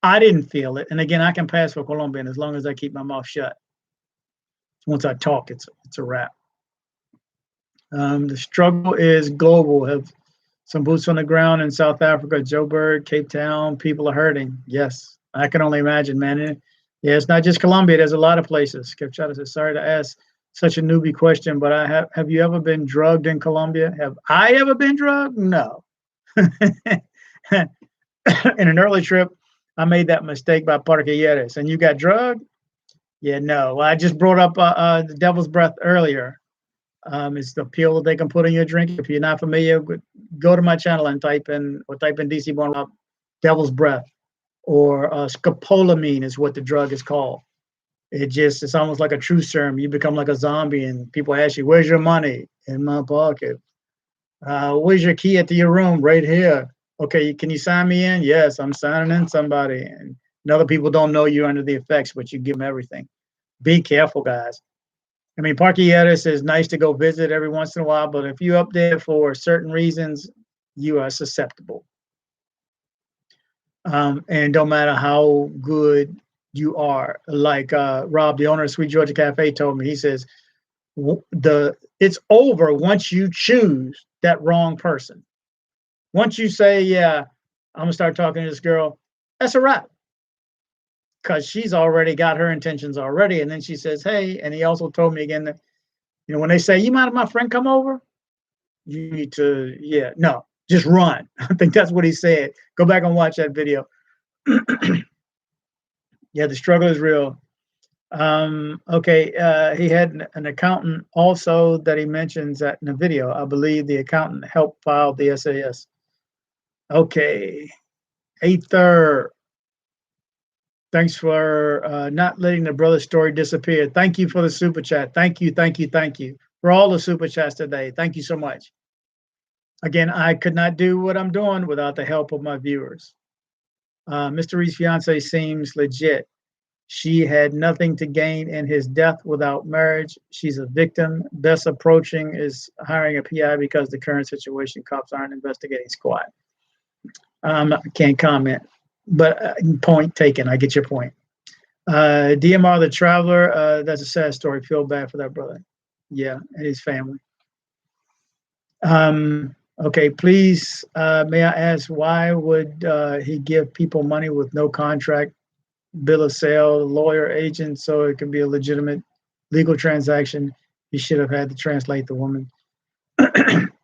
I didn't feel it. And again, I can pass for Colombian as long as I keep my mouth shut. Once I talk, it's a wrap. The struggle is global. Have some boots on the ground in South Africa, Joburg, Cape Town. People are hurting. Yes, I can only imagine, man. Yeah, it's not just Colombia. There's a lot of places. Kevchada says, sorry to ask such a newbie question, but have you ever been drugged in Colombia? Have I ever been drugged? No. In an early trip, I made that mistake by Parquilleres. And you got drugged? Yeah, no. I just brought up the devil's breath earlier. It's the pill that they can put in your drink. If you're not familiar, go to my channel and type in DC Born devil's breath, or scopolamine is what the drug is called. It's almost like a true serum. You become like a zombie, and people ask you, where's your money? In my pocket. Where's your key to your room? Right here. Okay, can you sign me in? Yes, I'm signing in somebody. And other people don't know you're under the effects, but you give them everything. Be careful, guys. Parquilleres is nice to go visit every once in a while, but if you're up there for certain reasons, you are susceptible. And don't matter how good you are. Like Rob, the owner of Sweet Georgia Cafe, told me, he says, it's over once you choose that wrong person. Once you say, yeah, I'm gonna start talking to this girl, that's a wrap. Because she's already got her intentions already. And then she says, hey, and he also told me again that, when they say, you mind if my friend come over? You need to, no, just run. I think that's what he said. Go back and watch that video. Yeah, the struggle is real. Okay, he had an accountant also that he mentions that in the video. I believe the accountant helped file the SAS. Okay, Aether. Thanks for not letting the brother story disappear. Thank you for the super chat. Thank you for all the super chats today. Thank you so much. Again, I could not do what I'm doing without the help of my viewers. Mr. Reed's fiance seems legit. She had nothing to gain in his death without marriage. She's a victim. Best approaching is hiring a PI because the current situation, cops aren't investigating squad. I can't comment. But point taken. I get your point. DMR the Traveler, that's a sad story. Feel bad for that brother. Yeah, and his family. Okay, please, may I ask, why would he give people money with no contract, bill of sale, lawyer, agent, so it can be a legitimate legal transaction? He should have had to translate the woman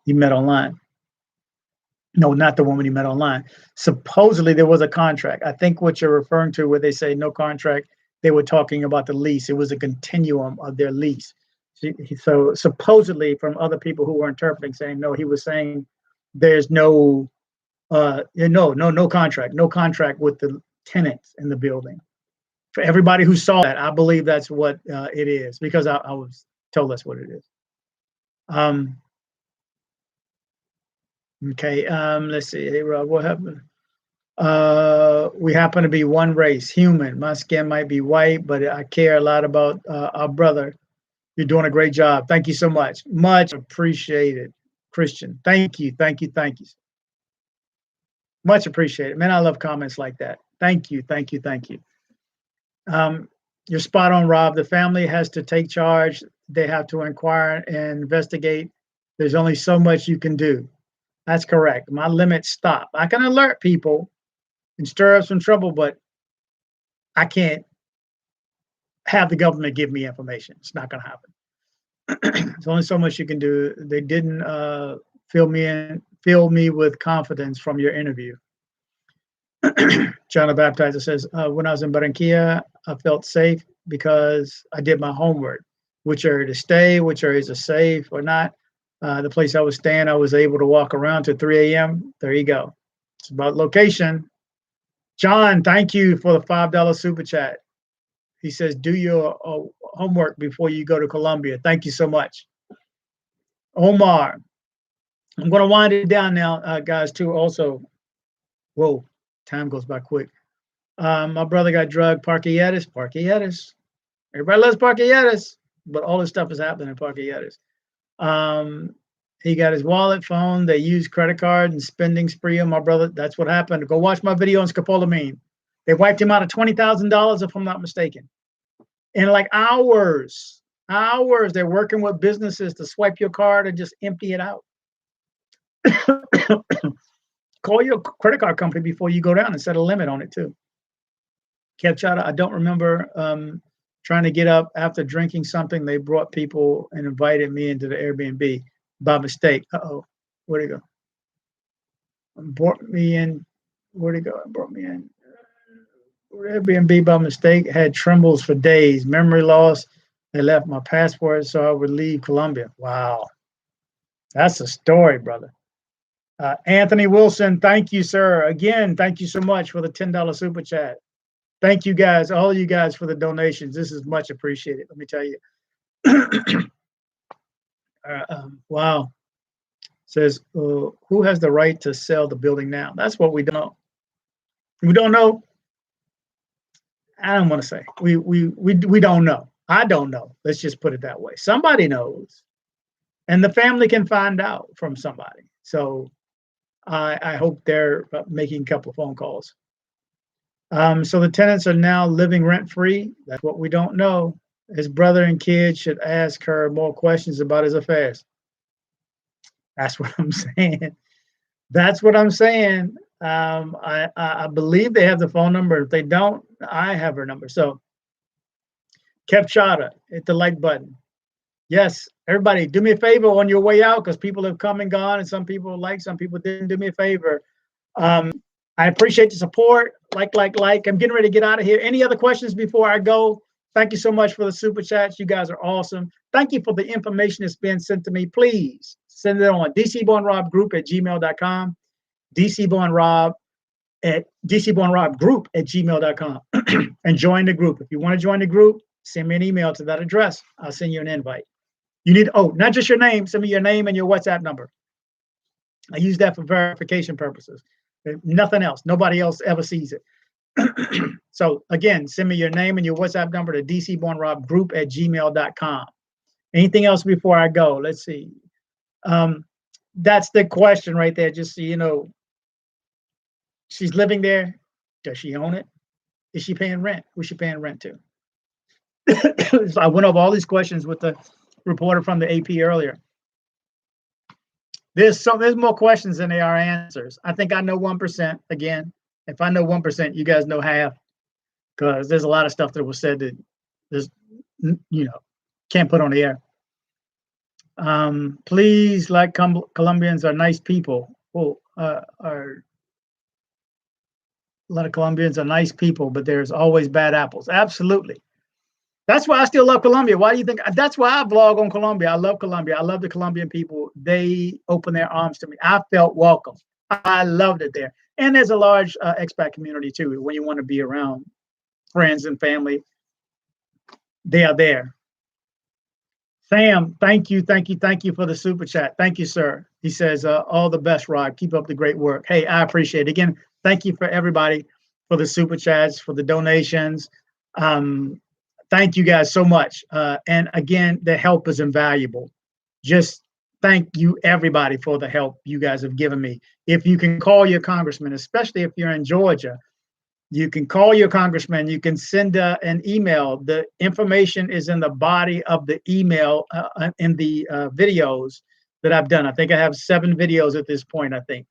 he met online. No, not the woman he met online. Supposedly there was a contract. I think what you're referring to where they say no contract, they were talking about the lease. It was a continuum of their lease. So supposedly from other people who were interpreting, saying, no, he was saying there's no contract with the tenants in the building. For everybody who saw that, I believe that's what it is, because I was told that's what it is. Okay, let's see. Hey, Rob, what happened? We happen to be one race, human. My skin might be white, but I care a lot about our brother. You're doing a great job. Thank you so much. Much appreciated, Christian. Thank you, thank you, thank you. Much appreciated. Man, I love comments like that. Thank you, thank you, thank you. You're spot on, Rob. The family has to take charge. They have to inquire and investigate. There's only so much you can do. That's correct. My limits stop. I can alert people and stir up some trouble, but I can't have the government give me information. It's not going to happen. There's only so much you can do. They didn't fill me with confidence from your interview. John the Baptizer says, when I was in Barranquilla, I felt safe because I did my homework. Which area to stay, which areas are safe or not. The place I was staying, I was able to walk around to 3 a.m. There you go. It's about location. John, thank you for the $5 super chat. He says, do your homework before you go to Colombia. Thank you so much. Omar, I'm going to wind it down now, guys, too. Also, whoa, time goes by quick. My brother got drugged. Parquilletes. Everybody loves Parquilletes, but all this stuff is happening in Parquilletes. He got his wallet, phone. They used credit card and spending spree on my brother. That's what happened. Go watch my video on scopolamine. They wiped him out of $20,000, if I'm not mistaken. In like hours. They're working with businesses to swipe your card and just empty it out. Call your credit card company before you go down and set a limit on it too. Kevchada, I don't remember trying to get up after drinking something. They brought people and invited me into the Airbnb by mistake. Where'd it go? Brought me in. Where'd it go? Brought me in. Airbnb by mistake. Had trembles for days. Memory loss. They left my passport so I would leave Colombia. Wow. That's a story, brother. Anthony Wilson, thank you, sir. Again, thank you so much for the $10 super chat. Thank you guys, all of you guys, for the donations. This is much appreciated. Let me tell you. Wow. Says, who has the right to sell the building now? That's what we don't know. We don't know. I don't want to say. We don't know. I don't know. Let's just put it that way. Somebody knows. And the family can find out from somebody. So I hope they're making a couple of phone calls. So the tenants are now living rent-free. That's what we don't know. His brother and kids should ask her more questions about his affairs. That's what I'm saying. That's what I'm saying. I believe they have the phone number. If they don't, I have her number. So Kevchada, hit the like button. Yes, everybody, do me a favor on your way out, because people have come and gone, and some people like, some people didn't. Do me a favor. I appreciate the support. Like. I'm getting ready to get out of here. Any other questions before I go? Thank you so much for the super chats. You guys are awesome. Thank you for the information that's been sent to me. Please send it on dcbornrobgroup@gmail.com, dcbornrobgroup@gmail.com, and join the group. If you want to join the group, send me an email to that address. I'll send you an invite. You need, not just your name. Send me your name and your WhatsApp number. I use that for verification purposes. Nothing else. Nobody else ever sees it. So again, send me your name and your WhatsApp number to dcbornrobgroup@gmail.com. Anything else before I go? Let's see. That's the question right there. Just so you know, she's living there. Does she own it? Is she paying rent? Who's she paying rent to? So I went over all these questions with the reporter from the AP earlier. There's more questions than there are answers. I think I know 1%. Again, if I know 1%, you guys know half, because there's a lot of stuff that was said that there's, can't put on the air. Please, like, Colombians are nice people. Well, a lot of Colombians are nice people, but there's always bad apples. Absolutely. That's why I still love Colombia. Why do you think? That's why I vlog on Colombia. I love Colombia. I love the Colombian people. They open their arms to me. I felt welcome. I loved it there. And there's a large expat community too, when you want to be around friends and family, they are there. Sam, thank you for the super chat. Thank you, sir. He says, all the best, Rod. Keep up the great work. Hey, I appreciate it. Again, thank you for everybody for the super chats, for the donations. Thank you guys so much. And again, the help is invaluable. Just thank you, everybody, for the help you guys have given me. If you can call your congressman, especially if you're in Georgia, you can call your congressman. You can send an email. The information is in the body of the email in the videos that I've done. I think I have 7 videos at this point, I think.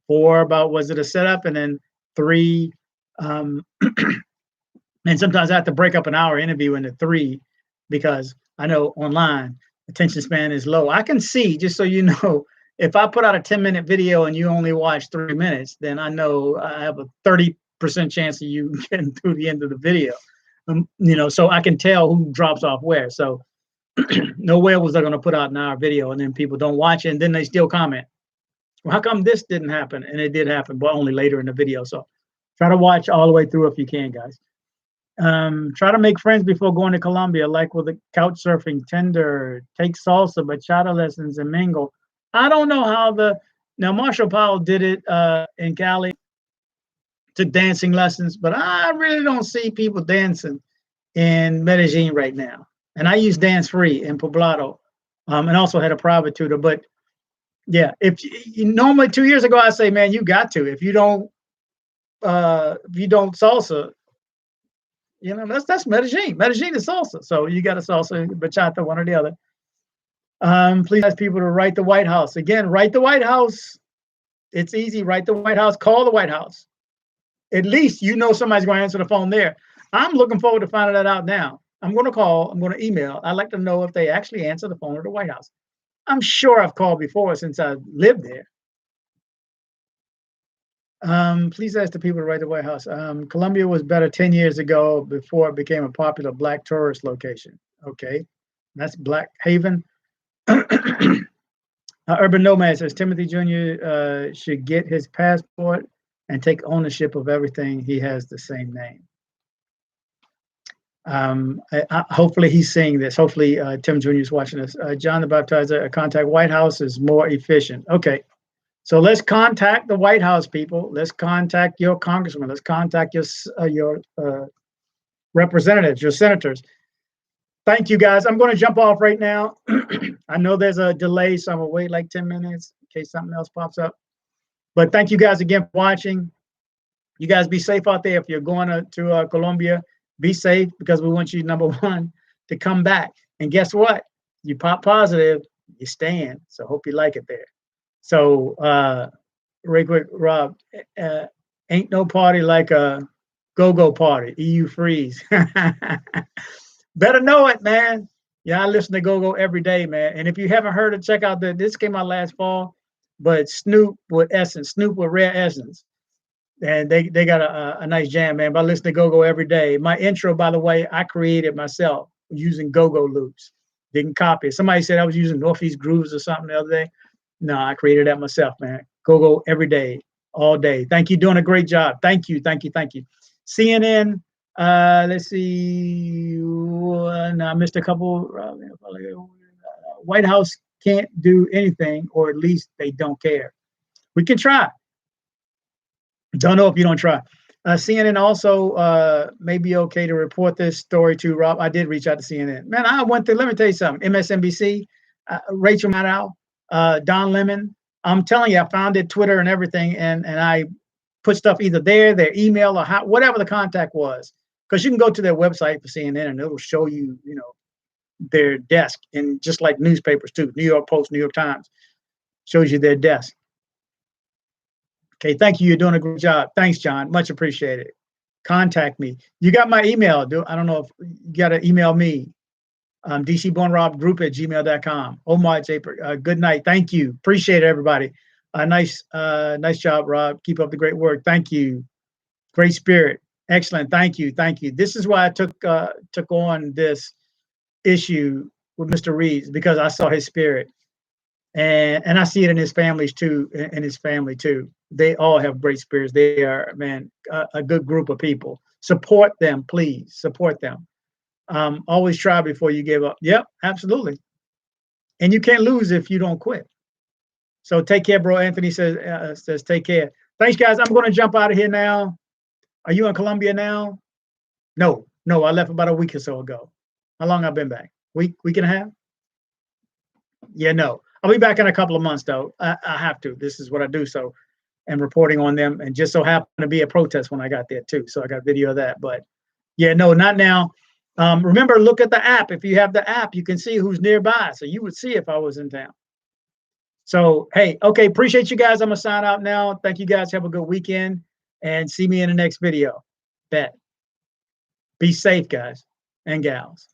4 about, was it a setup? And then 3, and sometimes I have to break up an hour interview into 3 because I know online attention span is low. I can see, just so you know, if I put out a 10-minute video and you only watch 3 minutes, then I know I have a 30% chance of you getting through the end of the video. You know, so I can tell who drops off where. So nowhere was I going to put out an hour video and then people don't watch it and then they still comment, well, how come this didn't happen? And it did happen, but only later in the video. So try to watch all the way through if you can, guys. Try to make friends before going to Colombia, like with the couch surfing, Tinder, take salsa, bachata lessons, and mingle. I don't know how now Marshall Powell did it in Cali, took dancing lessons, but I really don't see people dancing in Medellin right now. And I use Dance Free in Poblado, and also had a private tutor. But yeah, if you normally 2 years ago, I say, man, you got to. If you don't salsa, you know, that's Medellin. Medellin is salsa. So you got a salsa, bachata, one or the other. Please ask people to write the White House. Again, write the White House. It's easy. Write the White House. Call the White House. At least you know somebody's going to answer the phone there. I'm looking forward to finding that out now. I'm going to call. I'm going to email. I'd like to know if they actually answer the phone at the White House. I'm sure I've called before since I lived there. Please ask the people to write the White House. Colombia was better 10 years ago before it became a popular Black tourist location. Okay, that's Black Haven. Urban Nomad says Timothy Jr. Should get his passport and take ownership of everything. He has the same name. Hopefully he's seeing this. Hopefully Tim Jr. is watching this. John the Baptizer, contact White House is more efficient. Okay. So let's contact the White House, people. Let's contact your congressman. Let's contact your representatives, your senators. Thank you, guys. I'm going to jump off right now. I know there's a delay, so I'm going to wait like 10 minutes in case something else pops up. But thank you guys again for watching. You guys be safe out there. If you're going to Colombia, be safe because we want you, number one, to come back. And guess what? You pop positive, you stand. So hope you like it there. So, real quick, Rob, ain't no party like a go-go party, EU freeze. Better know it, man. Yeah, I listen to go-go every day, man. And if you haven't heard it, check out this came out last fall, but Snoop with Essence, Snoop with Rare Essence. And they got a nice jam, man. But I listen to go-go every day. My intro, by the way, I created myself using go-go loops. Didn't copy it. Somebody said I was using Northeast Grooves or something the other day. No, I created that myself, man. Go every day, all day. Thank you, doing a great job. Thank you. CNN, let's see. No, I missed a couple. White House can't do anything, or at least they don't care. We can try. Don't know if you don't try. CNN also may be okay to report this story to Rob. I did reach out to CNN. Man, I went through, let me tell you something. MSNBC, Rachel Maddow, Don Lemon. I'm telling you, I founded Twitter and everything, and I put stuff either there, their email, or whatever the contact was. Because you can go to their website for CNN, and it'll show you, their desk, and just like newspapers too, New York Post, New York Times, shows you their desk. Okay, thank you. You're doing a great job. Thanks, John. Much appreciated. Contact me. You got my email. I don't know if you got to email me. dcbornrobgroup@gmail.com. Omar J. Good night. Thank you. Appreciate it, everybody. Nice job, Rob. Keep up the great work. Thank you. Great spirit. Excellent. Thank you. This is why I took on this issue with Mr. Reeves, because I saw his spirit, and I see it in his families too. In his family too. They all have great spirits. They are, man, a good group of people. Support them, please. Support them. Always try before you give up. Yep, absolutely. And you can't lose if you don't quit. So take care, bro. Anthony says take care. Thanks, guys. I'm going to jump out of here now. Are you in Colombia now? No, I left about a week or so ago. How long I've been back? Week and a half? Yeah, no. I'll be back in a couple of months, though. I have to. This is what I do. So, and reporting on them. And just so happened to be a protest when I got there, too. So I got video of that. But yeah, no, not now. Remember, look at the app. If you have the app, you can see who's nearby. So you would see if I was in town. So, hey, okay. Appreciate you guys. I'm going to sign out now. Thank you guys. Have a good weekend. And see me in the next video. Bet. Be safe, guys and gals.